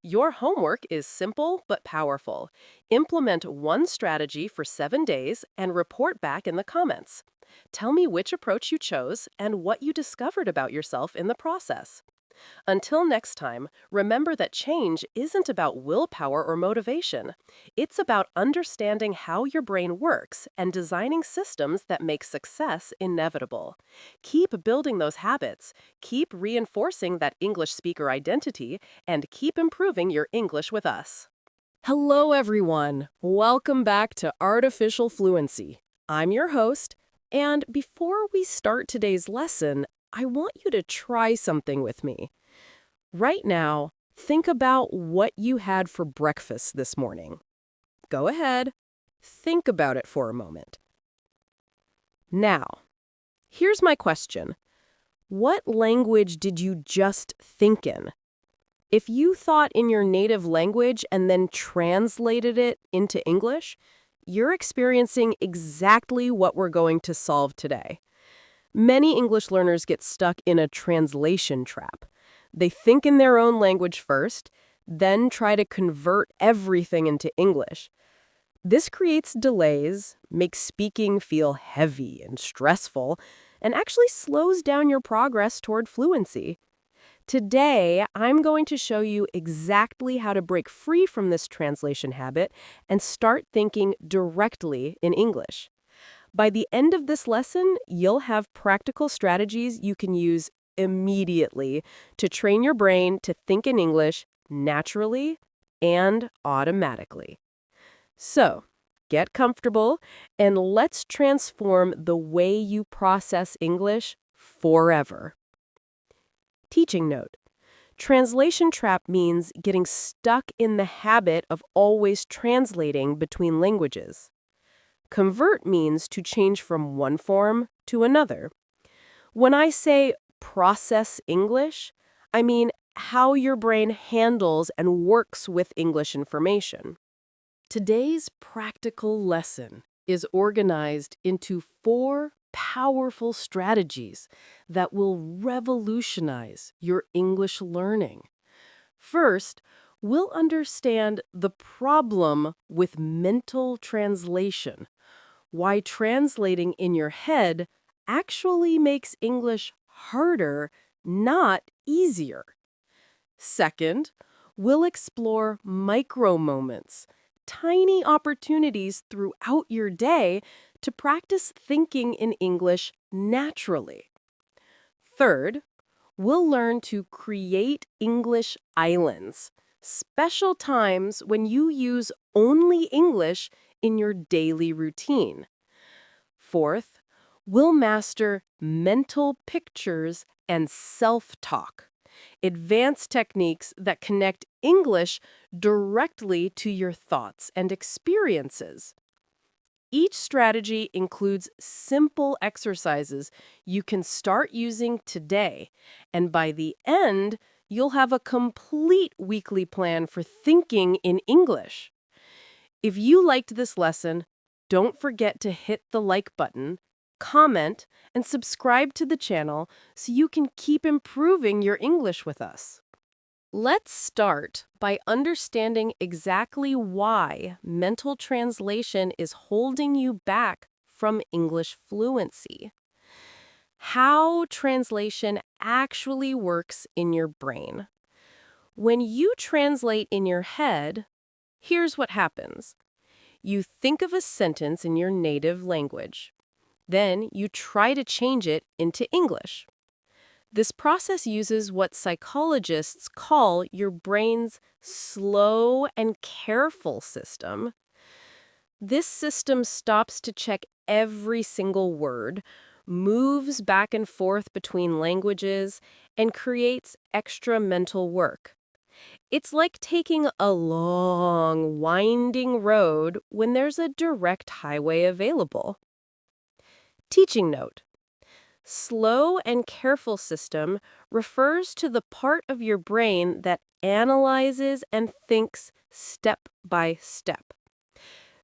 Your homework is simple but powerful. Implement one strategy for 7 days and report back in the comments. Tell me which approach you chose and what you discovered about yourself in the process. Until next time, remember that change isn't about willpower or motivation. It's about understanding how your brain works and designing systems that make success inevitable. Keep building those habits, keep reinforcing that English speaker identity, and keep improving your English with us. Hello, everyone. Welcome back to Artificial Fluency. I'm your host, and before we start today's lesson, I want you to try something with me. Right now, think about what you had for breakfast this morning. Go ahead. Think about it for a moment. Now, here's my question. What language did you just think in? If you thought in your native language and then translated it into English, you're experiencing exactly what we're going to solve today. Many English learners get stuck in a translation trap. They think in their own language first, then try to convert everything into English. This creates delays, makes speaking feel heavy and stressful, and actually slows down your progress toward fluency. Today, I'm going to show you exactly how to break free from this translation habit and start thinking directly in English. By the end of this lesson, you'll have practical strategies you can use immediately to train your brain to think in English naturally and automatically. So, get comfortable and let's transform the way you process English forever. Teaching note. Translation trap means getting stuck in the habit of always translating between languages. Convert means to change from one form to another. When I say process English, I mean how your brain handles and works with English information. Today's practical lesson is organized into 4 powerful strategies that will revolutionize your English learning. First, we'll understand the problem with mental translation, why translating in your head actually makes English harder, not easier. Second, we'll explore micro moments, tiny opportunities throughout your day to practice thinking in English naturally. Third, we'll learn to create English islands, special times when you use only English in your daily routine. Fourth, we'll master mental pictures and self-talk, advanced techniques that connect English directly to your thoughts and experiences. Each strategy includes simple exercises you can start using today, and by the end, you'll have a complete weekly plan for thinking in English. If you liked this lesson, don't forget to hit the like button, comment, and subscribe to the channel so you can keep improving your English with us. Let's start by understanding exactly why mental translation is holding you back from English fluency. How translation actually works in your brain. When you translate in your head, here's what happens. You think of a sentence in your native language. Then you try to change it into English. This process uses what psychologists call your brain's slow and careful system. This system stops to check every single word, moves back and forth between languages, and creates extra mental work. It's like taking a long, winding road when there's a direct highway available. Teaching note. Slow and careful system refers to the part of your brain that analyzes and thinks step by step.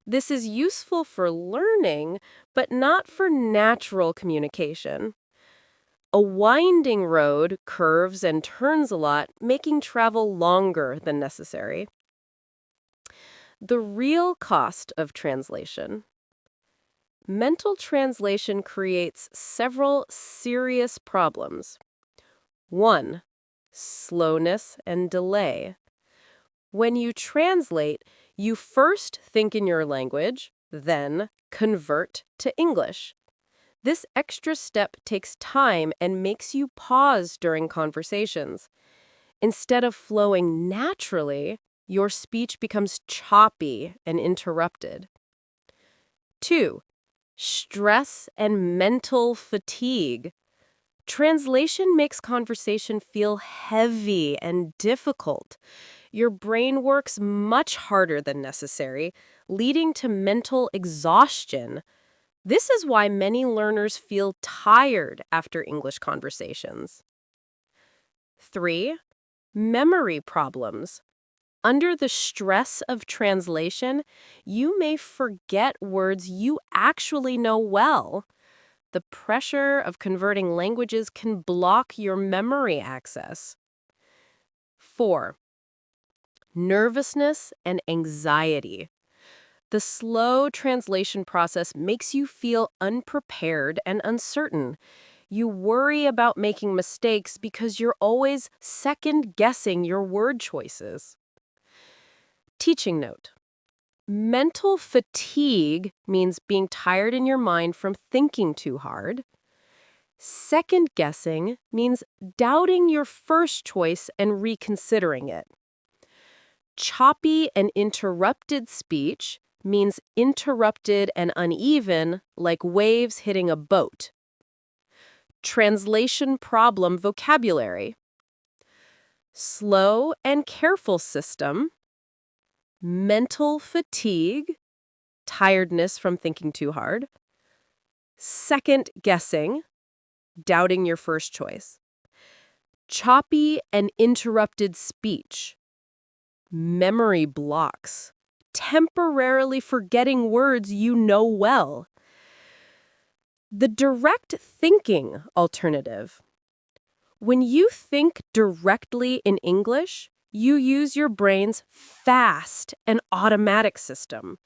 This is useful for learning, but not for natural communication. A winding road curves and turns a lot, making travel longer than necessary. The real cost of translation. Mental translation creates several serious problems. 1. Slowness and delay. When you translate, you first think in your language, then convert to English. This extra step takes time and makes you pause during conversations. Instead of flowing naturally, your speech becomes choppy and interrupted. 2. Stress and mental fatigue. Translation makes conversation feel heavy and difficult. Your brain works much harder than necessary, leading to mental exhaustion. This is why many learners feel tired after English conversations. 3. Memory problems. Under the stress of translation, you may forget words you actually know well. The pressure of converting languages can block your memory access. 4. Nervousness and anxiety. The slow translation process makes you feel unprepared and uncertain. You worry about making mistakes because you're always second-guessing your word choices. Teaching note. Mental fatigue means being tired in your mind from thinking too hard. Second-guessing means doubting your first choice and reconsidering it. Choppy and interrupted speech means interrupted and uneven, like waves hitting a boat. Translation problem vocabulary. Slow and careful system. Mental fatigue, tiredness from thinking too hard. Second guessing, doubting your first choice. Choppy and interrupted speech. Memory blocks, temporarily forgetting words you know well. The direct thinking alternative. When you think directly in English, you use your brain's fast and automatic system.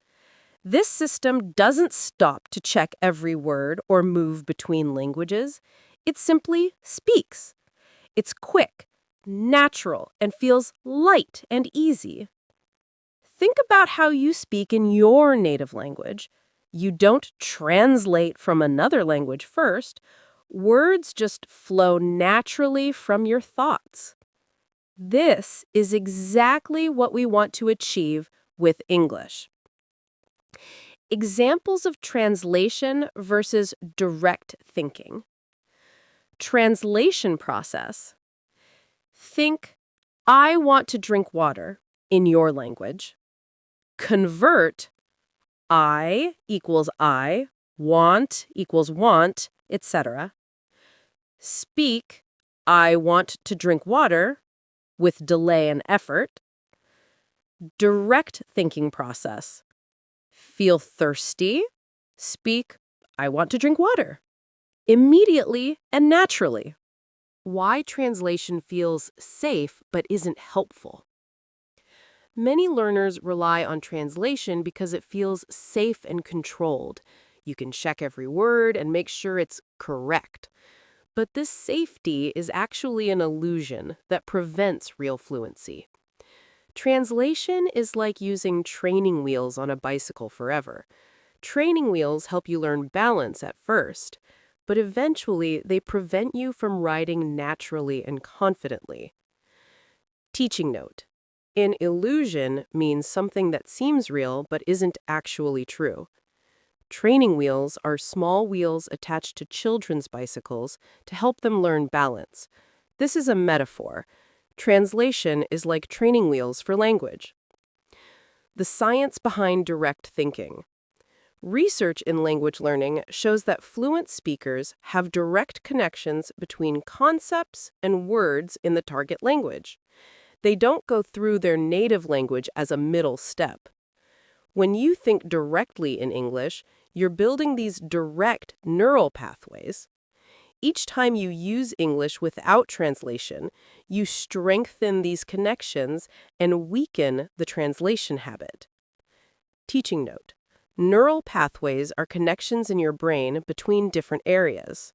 This system doesn't stop to check every word or move between languages. It simply speaks. It's quick, natural, and feels light and easy. Think about how you speak in your native language. You don't translate from another language first. Words just flow naturally from your thoughts. This is exactly what we want to achieve with English. Examples of translation versus direct thinking. Translation process. Think, I want to drink water in your language. Convert, I equals I, want equals want, etc. Speak, I want to drink water, with delay and effort. Direct thinking process. Feel thirsty? Speak, I want to drink water. Immediately and naturally. Why translation feels safe but isn't helpful. Many learners rely on translation because it feels safe and controlled. You can check every word and make sure it's correct. But this safety is actually an illusion that prevents real fluency. Translation is like using training wheels on a bicycle forever. Training wheels help you learn balance at first, but eventually they prevent you from riding naturally and confidently. Teaching note. An illusion means something that seems real but isn't actually true. Training wheels are small wheels attached to children's bicycles to help them learn balance. This is a metaphor. Translation is like training wheels for language. The science behind direct thinking. Research in language learning shows that fluent speakers have direct connections between concepts and words in the target language. They don't go through their native language as a middle step. When you think directly in English, you're building these direct neural pathways. Each time you use English without translation, you strengthen these connections and weaken the translation habit. Teaching note. Neural pathways are connections in your brain between different areas.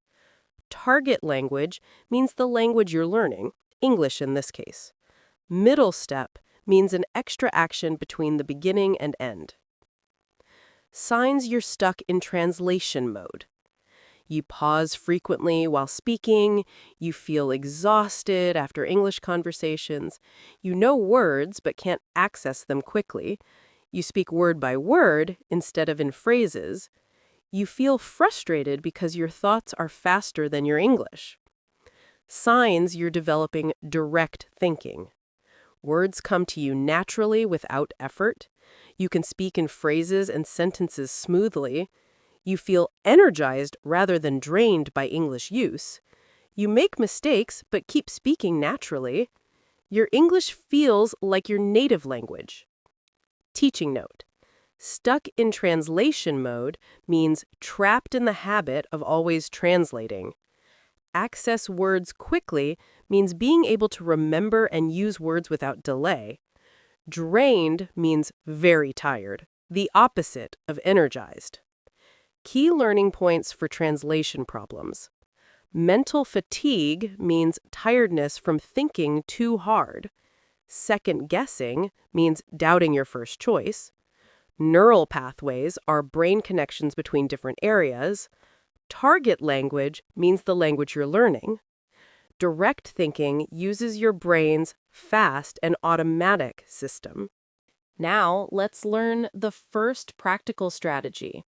Target language means the language you're learning, English in this case. Middle step means an extra action between the beginning and end. Signs you're stuck in translation mode. You pause frequently while speaking. You feel exhausted after English conversations. You know words but can't access them quickly. You speak word by word instead of in phrases. You feel frustrated because your thoughts are faster than your English. Signs you're developing direct thinking. Words come to you naturally without effort. You can speak in phrases and sentences smoothly. You feel energized rather than drained by English use. You make mistakes but keep speaking naturally. Your English feels like your native language. Teaching note. Stuck in translation mode means trapped in the habit of always translating. Access words quickly means being able to remember and use words without delay. Drained means very tired, the opposite of energized. Key learning points for translation problems. Mental fatigue means tiredness from thinking too hard. Second guessing means doubting your first choice. Neural pathways are brain connections between different areas. Target language means the language you're learning. Direct thinking uses your brain's fast and automatic system. Now, let's learn the first practical strategy,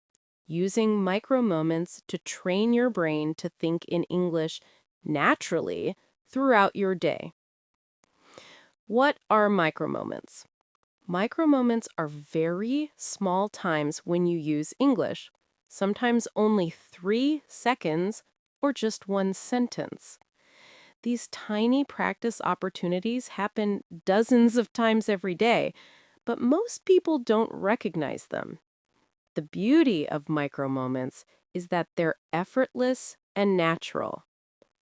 using micro moments to train your brain to think in English naturally throughout your day. What are micro moments? Micro moments are very small times when you use English, sometimes only 3 seconds or just one sentence. These tiny practice opportunities happen dozens of times every day, but most people don't recognize them. The beauty of micro moments is that they're effortless and natural.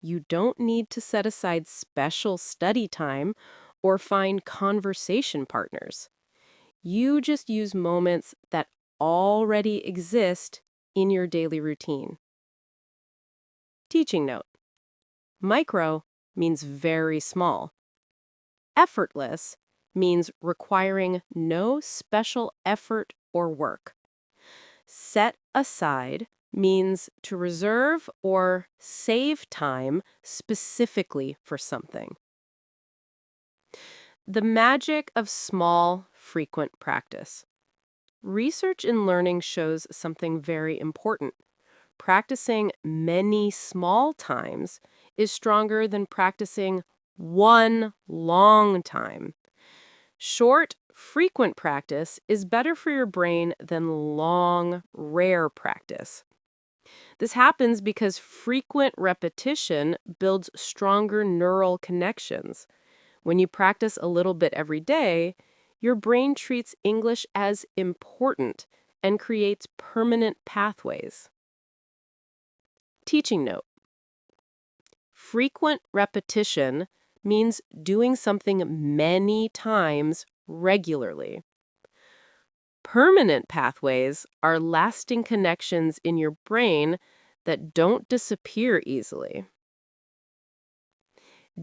You don't need to set aside special study time or find conversation partners. You just use moments that already exist in your daily routine. Teaching note. Micro means very small. Effortless means requiring no special effort or work. Set aside means to reserve or save time specifically for something. The magic of small, frequent practice. Research in learning shows something very important. Practicing many small times is stronger than practicing one long time. Short, frequent practice is better for your brain than long, rare practice. This happens because frequent repetition builds stronger neural connections. When you practice a little bit every day, your brain treats English as important and creates permanent pathways. Teaching note. Frequent repetition means doing something many times regularly. Permanent pathways are lasting connections in your brain that don't disappear easily.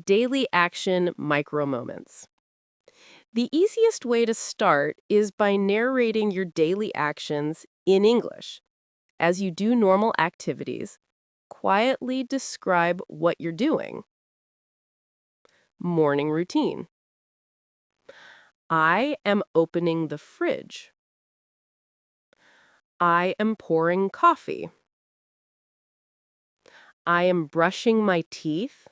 Daily action micro moments. The easiest way to start is by narrating your daily actions in English. As you do normal activities, quietly describe what you're doing. Morning routine. I am opening the fridge. I am pouring coffee. I am brushing my teeth.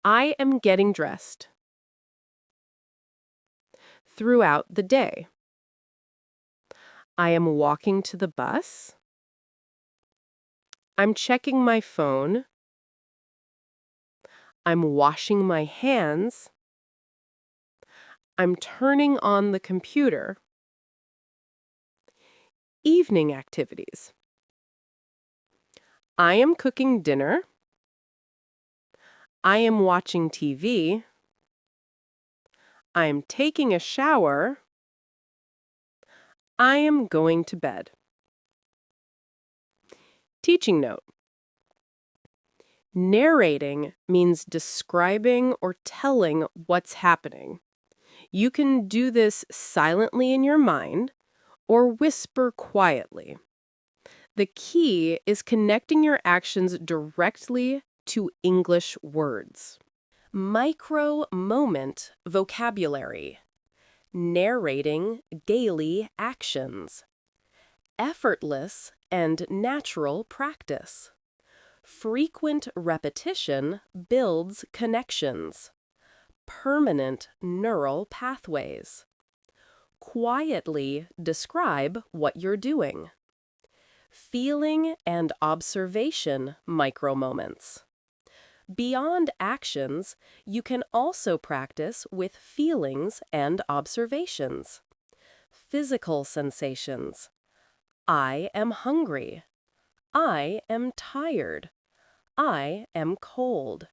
I am getting dressed. Throughout the day. I am walking to the bus. I'm checking my phone. I'm washing my hands. I'm turning on the computer. Evening activities. I am cooking dinner. I am watching TV. I am taking a shower. I am going to bed. Teaching note. Narrating means describing or telling what's happening. You can do this silently in your mind or whisper quietly. The key is connecting your actions directly to English words. Micro moment vocabulary. Narrating daily actions. Effortless and natural practice. Frequent repetition builds connections. Permanent neural pathways. Quietly describe what you're doing. Feeling and observation micro moments. Beyond actions, you can also practice with feelings and observations. Physical sensations. I am hungry. I am tired. I am cold.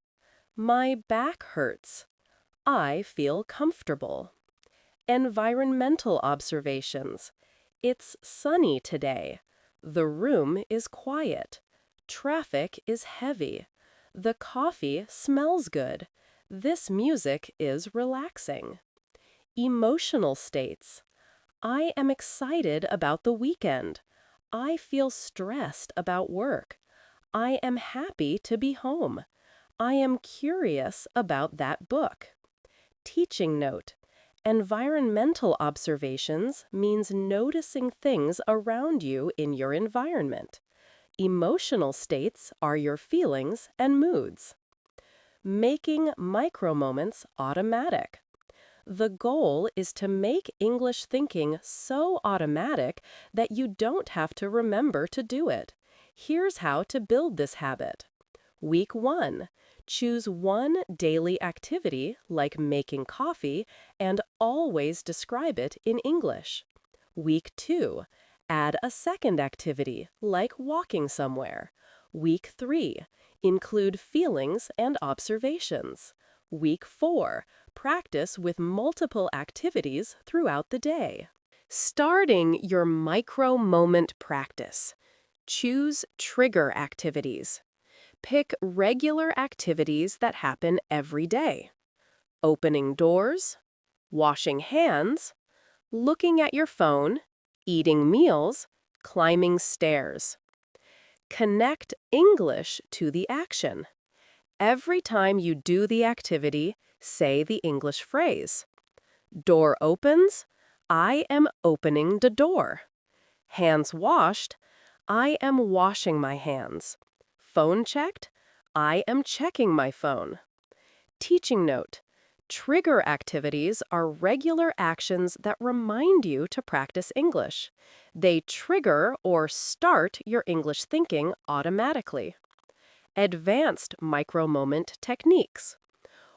My back hurts. I feel comfortable. Environmental observations. It's sunny today. The room is quiet. Traffic is heavy. The coffee smells good. This music is relaxing. Emotional states. I am excited about the weekend. I feel stressed about work. I am happy to be home. I am curious about that book. Teaching note. Environmental observations means noticing things around you in your environment. Emotional states are your feelings and moods. Making micro-moments automatic. The goal is to make English thinking so automatic that you don't have to remember to do it. Here's how to build this habit. Week 1. Choose one daily activity, like making coffee, and always describe it in English. Week 2. Add a second activity, like walking somewhere. Week 3. Include feelings and observations. Week 4. Practice with multiple activities throughout the day. Starting your micro-moment practice. Choose trigger activities. Pick regular activities that happen every day. Opening doors, washing hands, looking at your phone, eating meals, climbing stairs. Connect English to the action. Every time you do the activity, say the English phrase. Door opens, I am opening the door. Hands washed, I am washing my hands. Phone checked, I am checking my phone. Teaching note. Trigger activities are regular actions that remind you to practice English. They trigger or start your English thinking automatically. Advanced micro-moment techniques.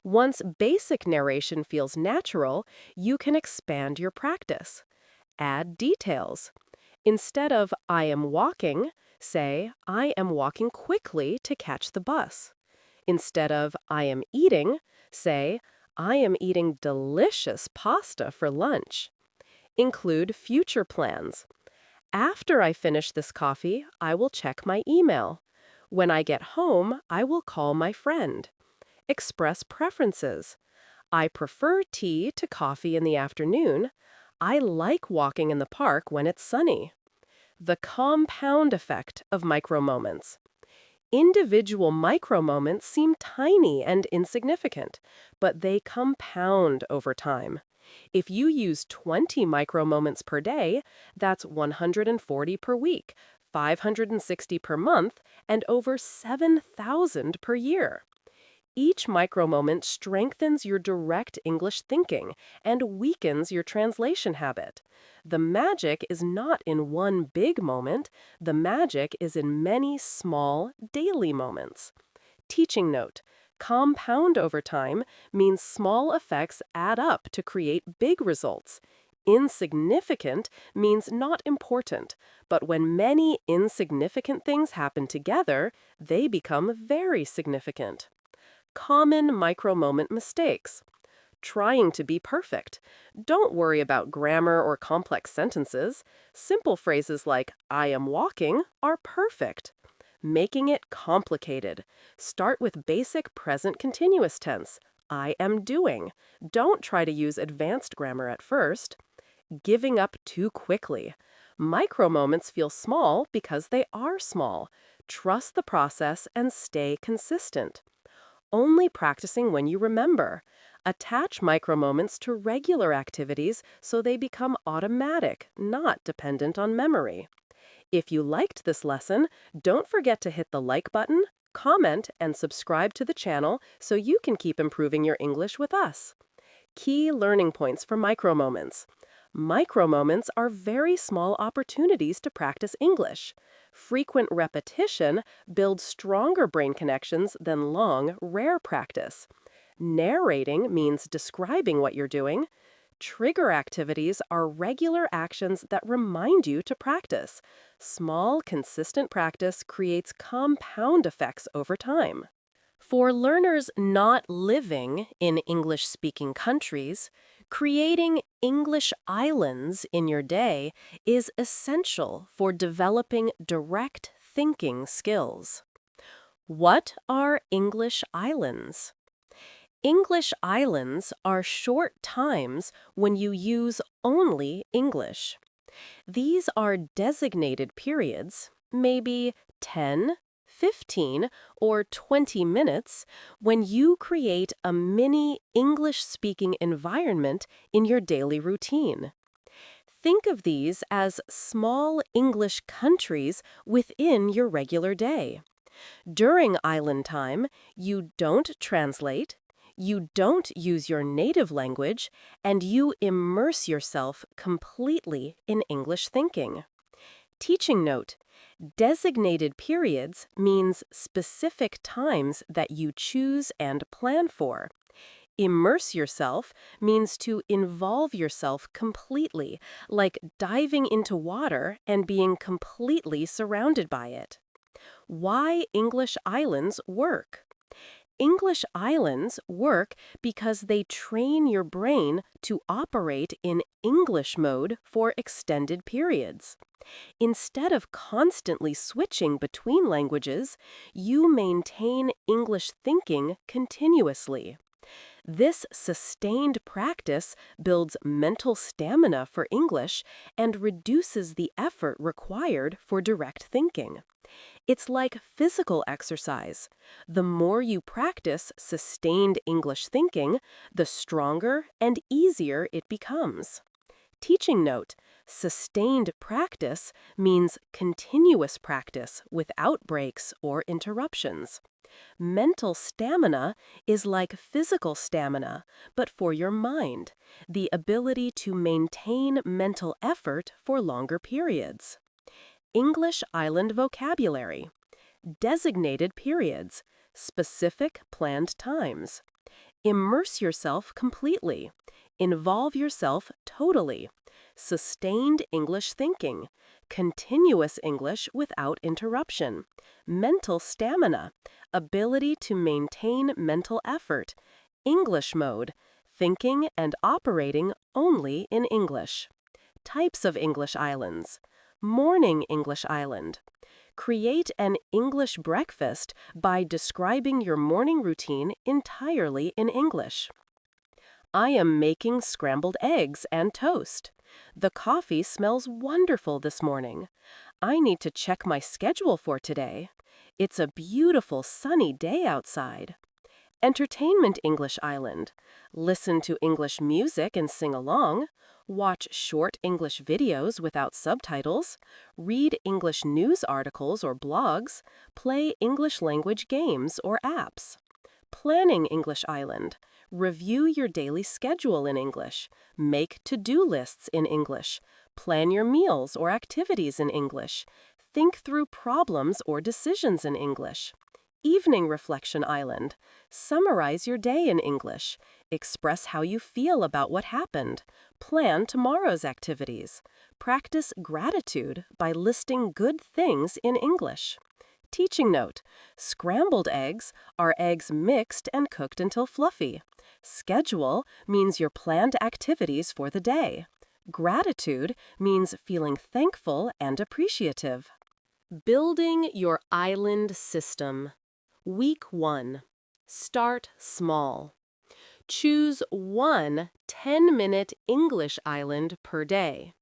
Once basic narration feels natural, you can expand your practice. Add details. Instead of I am walking, say I am walking quickly to catch the bus. Instead of I am eating, say I am eating delicious pasta for lunch. Include future plans. After I finish this coffee, I will check my email. When I get home, I will call my friend. Express preferences. I prefer tea to coffee in the afternoon. I like walking in the park when it's sunny. The compound effect of micro-moments. Individual micro-moments seem tiny and insignificant, but they compound over time. If you use 20 micro-moments per day, that's 140 per week, 560 per month, and over 7,000 per year. Each micro-moment strengthens your direct English thinking and weakens your translation habit. The magic is not in one big moment. The magic is in many small, daily moments. Teaching note. Compound over time means small effects add up to create big results. Insignificant means not important, but when many insignificant things happen together, they become very significant. Common micro-moment mistakes. Trying to be perfect. Don't worry about grammar or complex sentences. Simple phrases like I am walking are perfect. Making it complicated. Start with basic present continuous tense. I am doing. Don't try to use advanced grammar at first. Giving up too quickly. Micro-moments feel small because they are small. Trust the process and stay consistent. Only practicing when you remember. Attach micro-moments to regular activities so they become automatic, not dependent on memory. If you liked this lesson, don't forget to hit the like button, comment, and subscribe to the channel so you can keep improving your English with us. Key learning points for micro-moments. Micro-moments are very small opportunities to practice English. Frequent repetition builds stronger brain connections than long, rare practice. Narrating means describing what you're doing. Trigger activities are regular actions that remind you to practice. Small, consistent practice creates compound effects over time. For learners not living in English-speaking countries, creating English islands in your day is essential for developing direct thinking skills. What are English islands? English islands are short times when you use only English. These are designated periods, maybe 10, 15, or 20 minutes, when you create a mini English-speaking environment in your daily routine. Think of these as small English countries within your regular day. During island time, you don't translate, you don't use your native language, and you immerse yourself completely in English thinking. Teaching note: designated periods means specific times that you choose and plan for. Immerse yourself means to involve yourself completely, like diving into water and being completely surrounded by it. Why English islands work? English islands work because they train your brain to operate in English mode for extended periods. Instead of constantly switching between languages, you maintain English thinking continuously. This sustained practice builds mental stamina for English and reduces the effort required for direct thinking. It's like physical exercise. The more you practice sustained English thinking, the stronger and easier it becomes. Teaching note: sustained practice means continuous practice without breaks or interruptions. Mental stamina is like physical stamina, but for your mind, the ability to maintain mental effort for longer periods. English island vocabulary: designated periods, specific planned times. Immerse yourself completely. Involve yourself totally. Sustained English thinking. Continuous English without interruption. Mental stamina. Ability to maintain mental effort. English mode. Thinking and operating only in English. Types of English islands. Morning English island. Create an English breakfast by describing your morning routine entirely in English. I am making scrambled eggs and toast. The coffee smells wonderful this morning. I need to check my schedule for today. It's a beautiful sunny day outside. Entertainment English island. Listen to English music and sing along. Watch short English videos without subtitles. Read English news articles or blogs. Play English language games or apps. Planning English island. Review your daily schedule in English. Make to-do lists in English. Plan your meals or activities in English. Think through problems or decisions in English. Evening Reflection Island. Summarize your day in English. Express how you feel about what happened. Plan tomorrow's activities. Practice gratitude by listing good things in English. Teaching note: scrambled eggs are eggs mixed and cooked until fluffy. Schedule means your planned activities for the day. Gratitude means feeling thankful and appreciative. Building your island system. Week 1. Start small. Choose one 10-minute English island per day.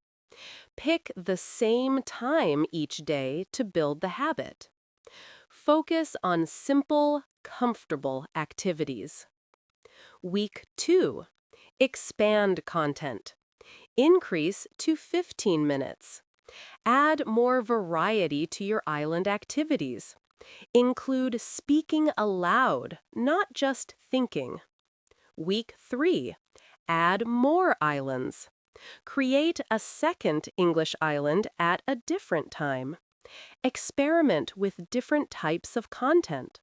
Pick the same time each day to build the habit. Focus on simple, comfortable activities. Week 2. Expand content. Increase to 15 minutes. Add more variety to your island activities. Include speaking aloud, not just thinking. Week 3. Add more islands. Create a second English island at a different time. Experiment with different types of content.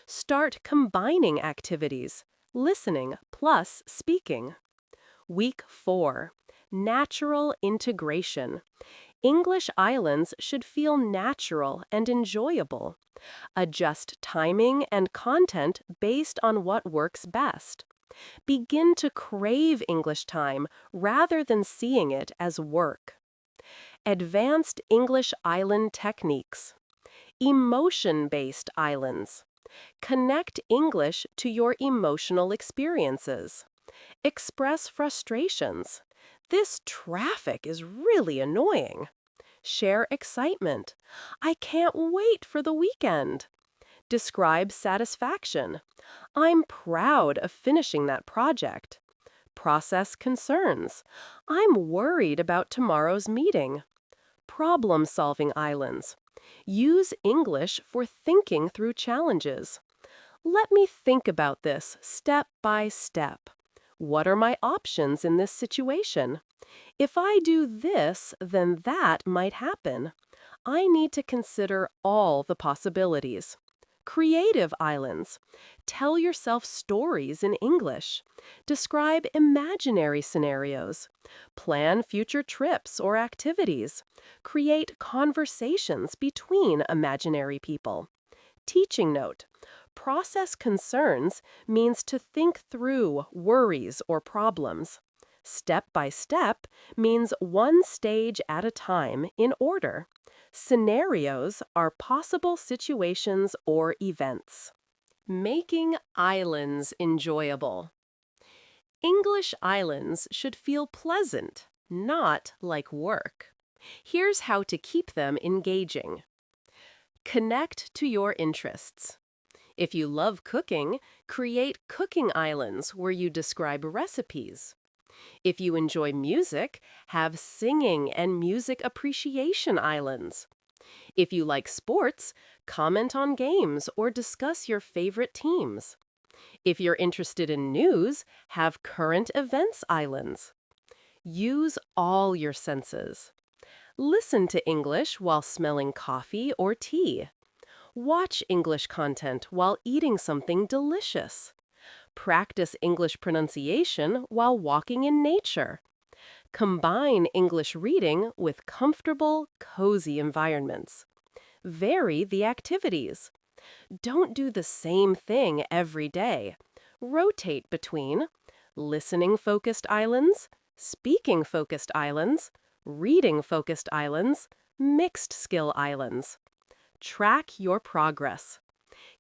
Start combining activities, listening plus speaking. Week 4. Natural integration. English islands should feel natural and enjoyable. Adjust timing and content based on what works best. Begin to crave English time rather than seeing it as work. Advanced English island techniques. Emotion-based islands. Connect English to your emotional experiences. Express frustrations. This traffic is really annoying. Share excitement. I can't wait for the weekend. Describe satisfaction. I'm proud of finishing that project. Process concerns. I'm worried about tomorrow's meeting. Problem-solving islands. Use English for thinking through challenges. Let me think about this step by step. What are my options in this situation? If I do this, then that might happen. I need to consider all the possibilities. Creative islands. Tell yourself stories in English. Describe imaginary scenarios. Plan future trips or activities. Create conversations between imaginary people. Teaching note. Process concerns means to think through worries or problems. Step by step means one stage at a time in order. Scenarios are possible situations or events. Making islands enjoyable. English islands should feel pleasant, not like work. Here's how to keep them engaging. Connect to your interests. If you love cooking, create cooking islands where you describe recipes. If you enjoy music, have singing and music appreciation islands. If you like sports, comment on games or discuss your favorite teams. If you're interested in news, have current events islands. Use all your senses. Listen to English while smelling coffee or tea. Watch English content while eating something delicious. Practice English pronunciation while walking in nature. Combine English reading with comfortable, cozy environments. Vary the activities. Don't do the same thing every day. Rotate between listening-focused islands, speaking-focused islands, reading-focused islands, mixed skill islands. Track your progress.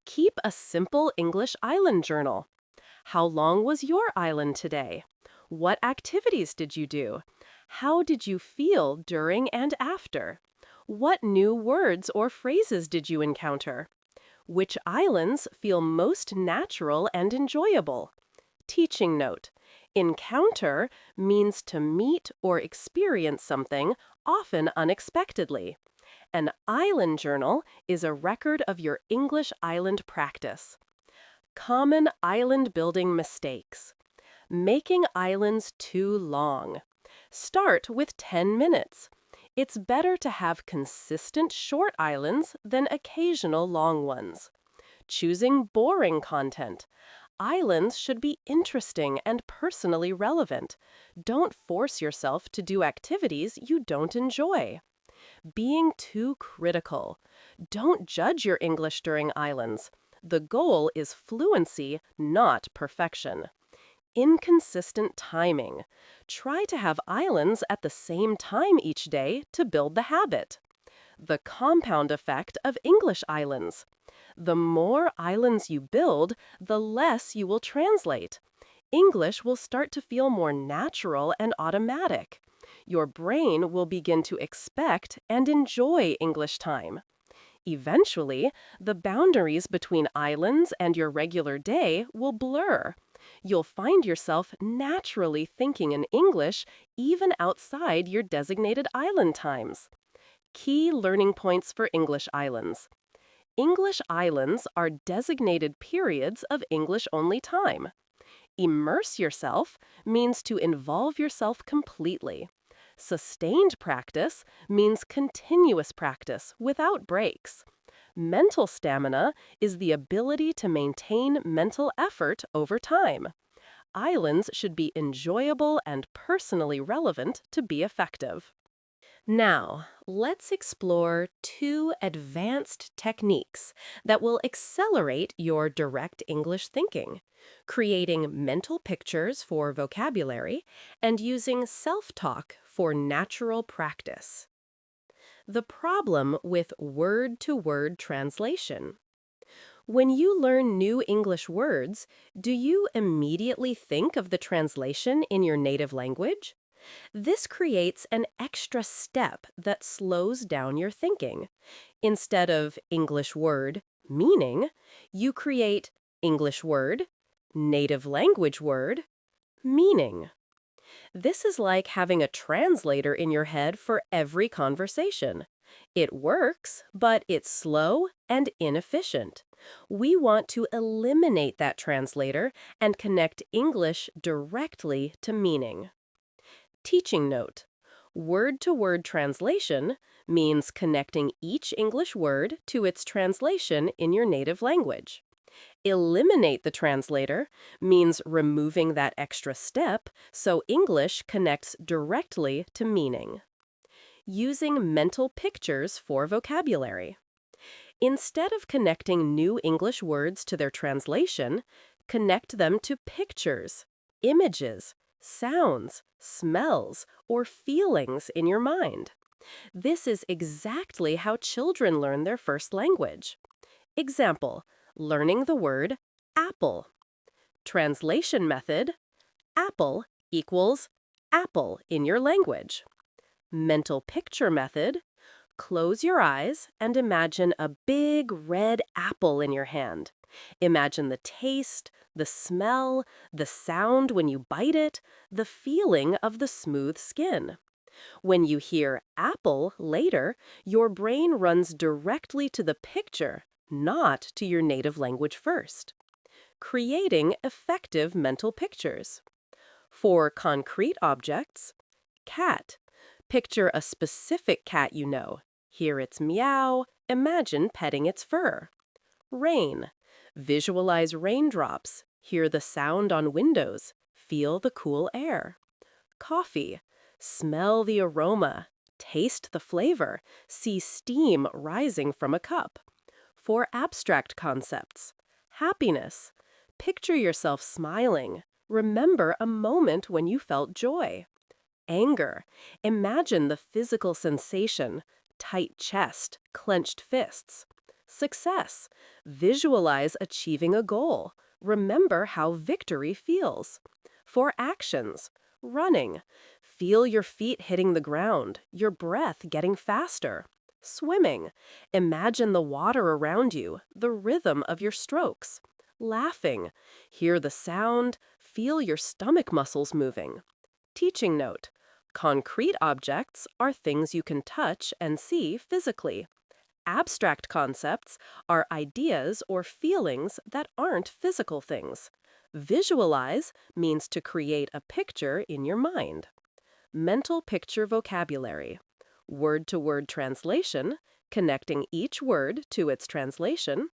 Keep a simple English island journal. How long was your island today? What activities did you do? How did you feel during and after? What new words or phrases did you encounter? Which islands feel most natural and enjoyable? Teaching note. Encounter means to meet or experience something, often unexpectedly. An island journal is a record of your English island practice. Common island building mistakes. Making islands too long. Start with 10 minutes. It's better to have consistent short islands than occasional long ones. Choosing boring content. Islands should be interesting and personally relevant. Don't force yourself to do activities you don't enjoy. Being too critical. Don't judge your English during islands. The goal is fluency, not perfection. Inconsistent timing. Try to have islands at the same time each day to build the habit. The compound effect of English islands. The more islands you build, the less you will translate. English will start to feel more natural and automatic. Your brain will begin to expect and enjoy English time. Eventually, the boundaries between islands and your regular day will blur. You'll find yourself naturally thinking in English even outside your designated island times. Key learning points for English islands. English islands are designated periods of English-only time. Immerse yourself means to involve yourself completely. Sustained practice means continuous practice without breaks. Mental stamina is the ability to maintain mental effort over time. Islands should be enjoyable and personally relevant to be effective. Now, let's explore 2 advanced techniques that will accelerate your direct English thinking: creating mental pictures for vocabulary and using self-talk for natural practice. The problem with word-to-word translation. When you learn new English words, do you immediately think of the translation in your native language? This creates an extra step that slows down your thinking. Instead of English word, meaning, you create English word, native language word, meaning. This is like having a translator in your head for every conversation. It works, but it's slow and inefficient. We want to eliminate that translator and connect English directly to meaning. Teaching note. Word-to-word translation means connecting each English word to its translation in your native language. Eliminate the translator means removing that extra step so English connects directly to meaning. Using mental pictures for vocabulary. Instead of connecting new English words to their translation, connect them to pictures, images, sounds, smells, or feelings in your mind. This is exactly how children learn their first language. Example, learning the word apple. Translation method, apple equals apple in your language. Mental picture method, close your eyes and imagine a big red apple in your hand. Imagine the taste, the smell, the sound when you bite it, the feeling of the smooth skin. When you hear apple later, your brain runs directly to the picture, not to your native language first. Creating effective mental pictures. For concrete objects, cat. Picture a specific cat you know. Hear its meow, imagine petting its fur. Rain. Visualize raindrops, hear the sound on windows, feel the cool air. Coffee. Smell the aroma, taste the flavor, see steam rising from a cup. For abstract concepts, happiness. Picture yourself smiling. Remember a moment when you felt joy. Anger. Imagine the physical sensation, tight chest, clenched fists. Success. Visualize achieving a goal. Remember how victory feels. For actions, running. Feel your feet hitting the ground, your breath getting faster. Swimming. Imagine the water around you, the rhythm of your strokes. Laughing. Hear the sound, feel your stomach muscles moving. Teaching note. Concrete objects are things you can touch and see physically. Abstract concepts are ideas or feelings that aren't physical things. Visualize means to create a picture in your mind. Mental picture vocabulary. Word-to-word translation, connecting each word to its translation.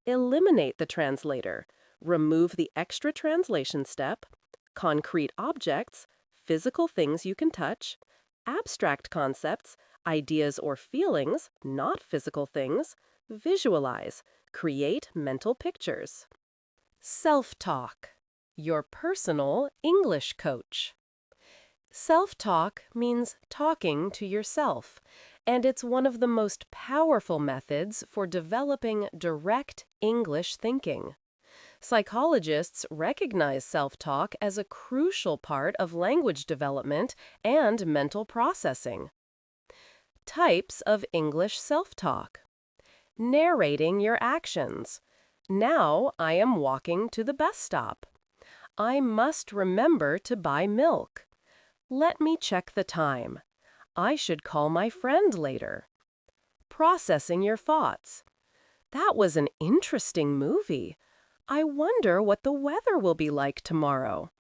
Eliminate the translator. Remove the extra translation step. Concrete objects, physical things you can touch. Abstract concepts, ideas or feelings, not physical things. Visualize. Create mental pictures. Self-talk. Your personal English coach. Self-talk means talking to yourself, and it's one of the most powerful methods for developing direct English thinking. Psychologists recognize self-talk as a crucial part of language development and mental processing. Types of English self-talk. Narrating your actions. Now I am walking to the bus stop. I must remember to buy milk. Let me check the time. I should call my friend later. Processing your thoughts. That was an interesting movie. I wonder what the weather will be like tomorrow.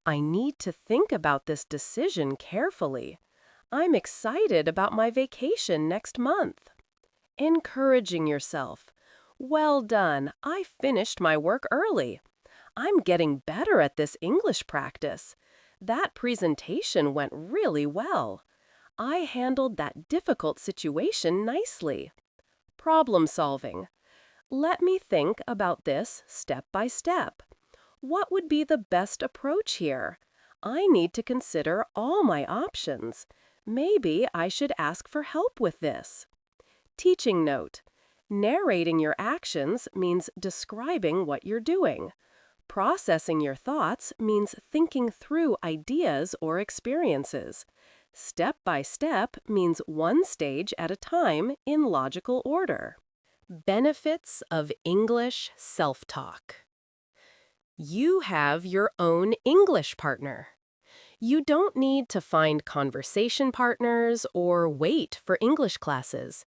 I need to think about this decision carefully. I'm excited about my vacation next month. Encouraging yourself. Well done, I finished my work early. I'm getting better at this English practice. That presentation went really well. I handled that difficult situation nicely. Problem solving. Let me think about this step by step. What would be the best approach here? I need to consider all my options. Maybe I should ask for help with this. Teaching note. Narrating your actions means describing what you're doing. Processing your thoughts means thinking through ideas or experiences. Step by step means one stage at a time in logical order. Benefits of English self-talk. You have your own English partner. You don't need to find conversation partners or wait for English classes.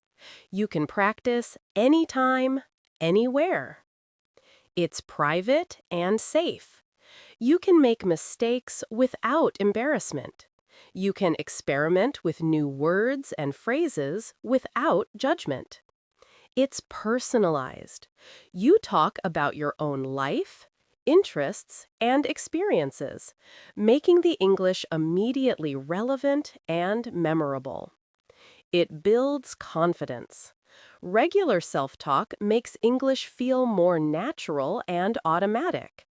You can practice anytime, anywhere. It's private and safe. You can make mistakes without embarrassment. You can experiment with new words and phrases without judgment. It's personalized. You talk about your own life, interests, and experiences, making the English immediately relevant and memorable. It builds confidence. Regular self-talk makes English feel more natural and automatic.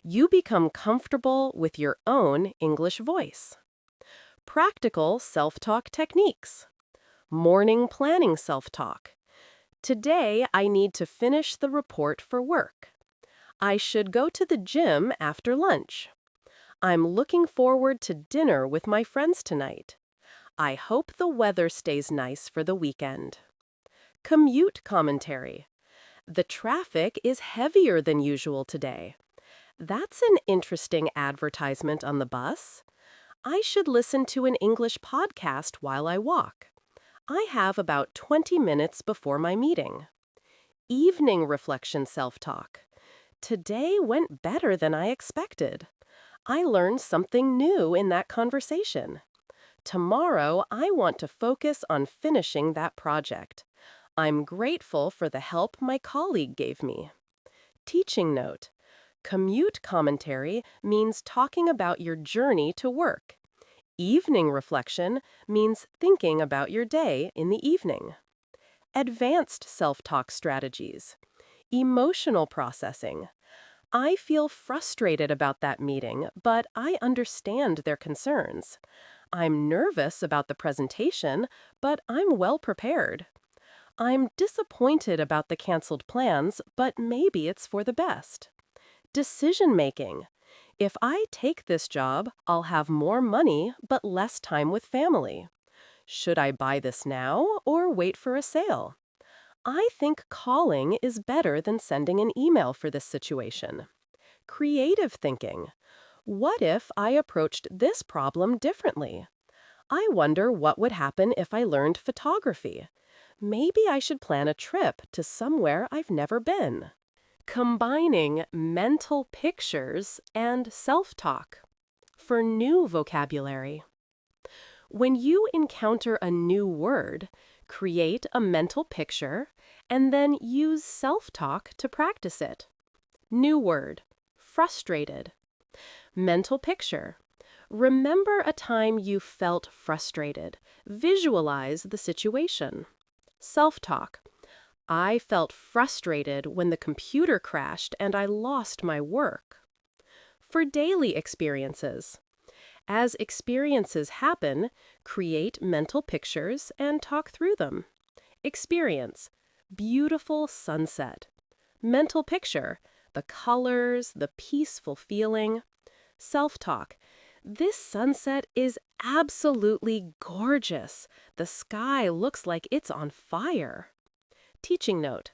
You become comfortable with your own English voice. Practical self-talk techniques. Morning planning self-talk. Today, I need to finish the report for work. I should go to the gym after lunch. I'm looking forward to dinner with my friends tonight. I hope the weather stays nice for the weekend. Commute commentary. The traffic is heavier than usual today. That's an interesting advertisement on the bus. I should listen to an English podcast while I walk. I have about 20 minutes before my meeting. Evening reflection self-talk. Today went better than I expected. I learned something new in that conversation. Tomorrow, I want to focus on finishing that project. I'm grateful for the help my colleague gave me. Teaching note. Commute commentary means talking about your journey to work. Evening reflection means thinking about your day in the evening. Advanced self-talk strategies. Emotional processing. I feel frustrated about that meeting, but I understand their concerns. I'm nervous about the presentation, but I'm well prepared. I'm disappointed about the canceled plans, but maybe it's for the best. Decision making. If I take this job, I'll have more money but less time with family. Should I buy this now or wait for a sale? I think calling is better than sending an email for this situation. Creative thinking. What if I approached this problem differently? I wonder what would happen if I learned photography. Maybe I should plan a trip to somewhere I've never been. Combining mental pictures and self-talk for new vocabulary. When you encounter a new word, create a mental picture and then use self-talk to practice it. New word, frustrated. Mental picture. Remember a time you felt frustrated. Visualize the situation. Self-talk. I felt frustrated when the computer crashed and I lost my work. For daily experiences. As experiences happen, create mental pictures and talk through them. Experience. Beautiful sunset. Mental picture. The colors, the peaceful feeling. Self-talk. This sunset is absolutely gorgeous. The sky looks like it's on fire. Teaching note.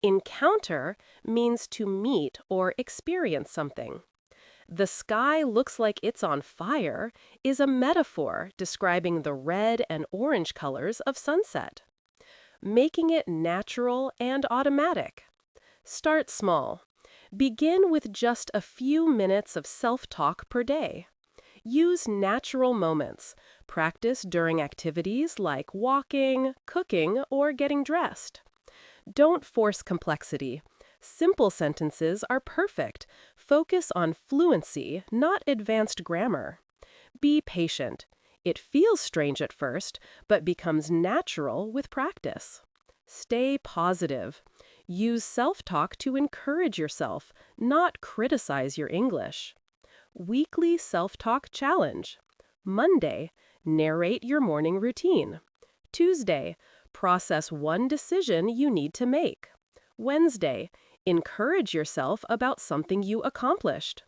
Encounter means to meet or experience something. The sky looks like it's on fire is a metaphor describing the red and orange colors of sunset. Making it natural and automatic. Start small. Begin with just a few minutes of self-talk per day. Use natural moments. Practice during activities like walking, cooking, or getting dressed. Don't force complexity. Simple sentences are perfect. Focus on fluency, not advanced grammar. Be patient. It feels strange at first, but becomes natural with practice. Stay positive. Use self-talk to encourage yourself, not criticize your English. Weekly self-talk challenge. Monday, narrate your morning routine. Tuesday, process one decision you need to make. Wednesday, encourage yourself about something you accomplished.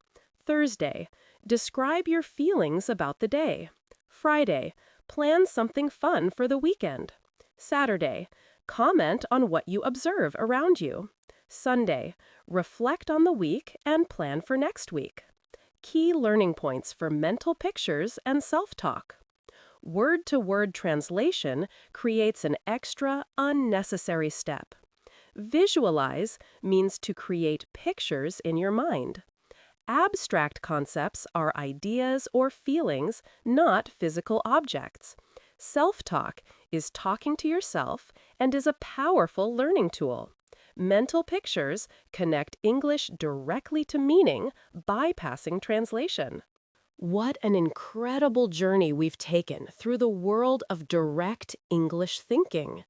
Thursday, describe your feelings about the day. Friday, plan something fun for the weekend. Saturday, comment on what you observe around you. Sunday, reflect on the week and plan for next week. Key learning points for mental pictures and self-talk. Word-to-word translation creates an extra, unnecessary step. Visualize means to create pictures in your mind. Abstract concepts are ideas or feelings, not physical objects. Self-talk is talking to yourself and is a powerful learning tool. Mental pictures connect English directly to meaning, bypassing translation. What an incredible journey we've taken through the world of direct English thinking.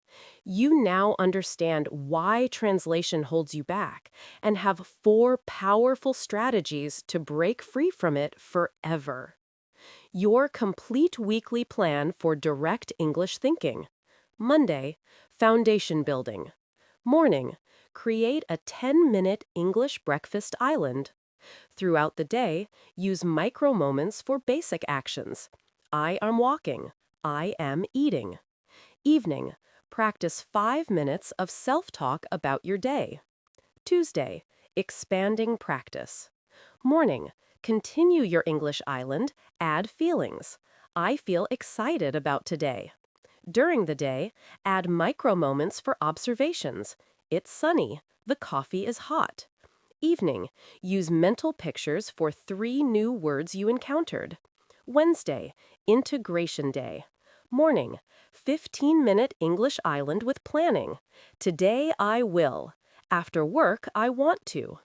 You now understand why translation holds you back and have 4 powerful strategies to break free from it forever. Your complete weekly plan for direct English thinking. Monday, foundation building. Morning, create a 10-minute English breakfast island. Throughout the day, use micro moments for basic actions. I am walking. I am eating. Evening, practice 5 minutes of self-talk about your day. Tuesday, expanding practice. Morning, continue your English island, add feelings. I feel excited about today. During the day, add micro moments for observations. It's sunny. The coffee is hot. Evening, use mental pictures for 3 new words you encountered. Wednesday, integration day. Morning, 15-minute English island with planning. Today I will. After work, I want to.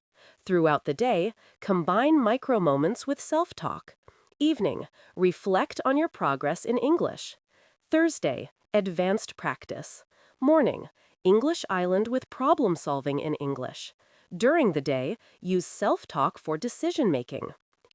Throughout the day, combine micro moments with self-talk. Evening, reflect on your progress in English. Thursday, advanced practice. Morning, English island with problem solving in English. During the day, use self-talk for decision-making.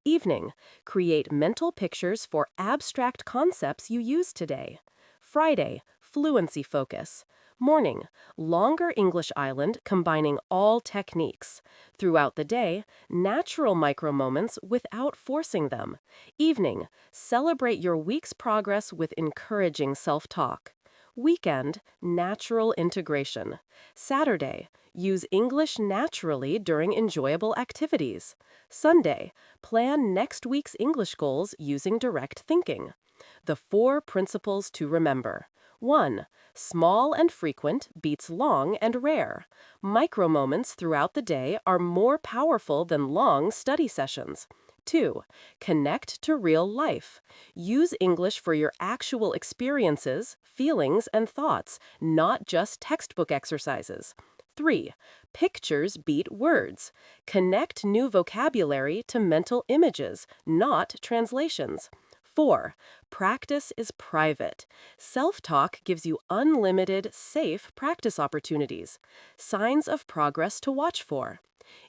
Evening, create mental pictures for abstract concepts you use today. Friday, fluency focus. Morning, longer English island combining all techniques. Throughout the day, natural micro moments without forcing them. Evening, celebrate your week's progress with encouraging self-talk. Weekend, natural integration. Saturday, use English naturally during enjoyable activities. Sunday, plan next week's English goals using direct thinking. The 4 principles to remember. 1. Small and frequent beats long and rare. Micro moments throughout the day are more powerful than long study sessions. 2. Connect to real life. Use English for your actual experiences, feelings, and thoughts, not just textbook exercises. 3. Pictures beat words. Connect new vocabulary to mental images, not translations. 4. Practice is private. Self-talk gives you unlimited, safe practice opportunities. Signs of progress to watch for.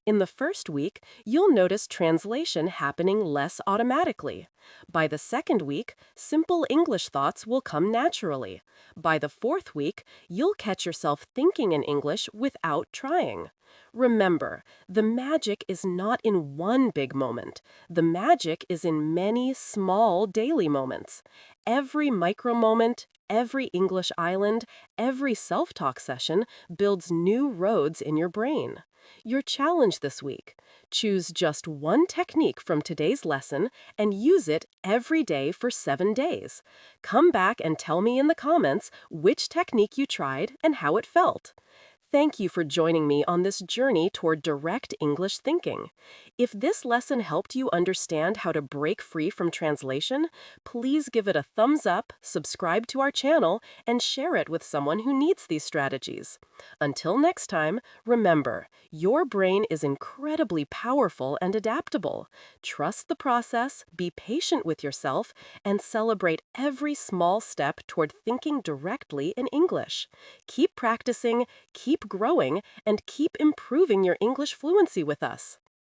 In the first week, you'll notice translation happening less automatically. By the second week, simple English thoughts will come naturally. By the 4th week, you'll catch yourself thinking in English without trying. Remember, the magic is not in one big moment. The magic is in many small daily moments. Every micro moment, every English island, every self-talk session builds new roads in your brain. Your challenge this week: choose just one technique from today's lesson and use it every day for 7 days. Come back and tell me in the comments which technique you tried and how it felt. Thank you for joining me on this journey toward direct English thinking. If this lesson helped you understand how to break free from translation, please give it a thumbs up, subscribe to our channel, and share it with someone who needs these strategies. Until next time, remember, your brain is incredibly powerful and adaptable. Trust the process, be patient with yourself, and celebrate every small step toward thinking directly in English. Keep practicing, keep growing, and keep improving your English fluency with us.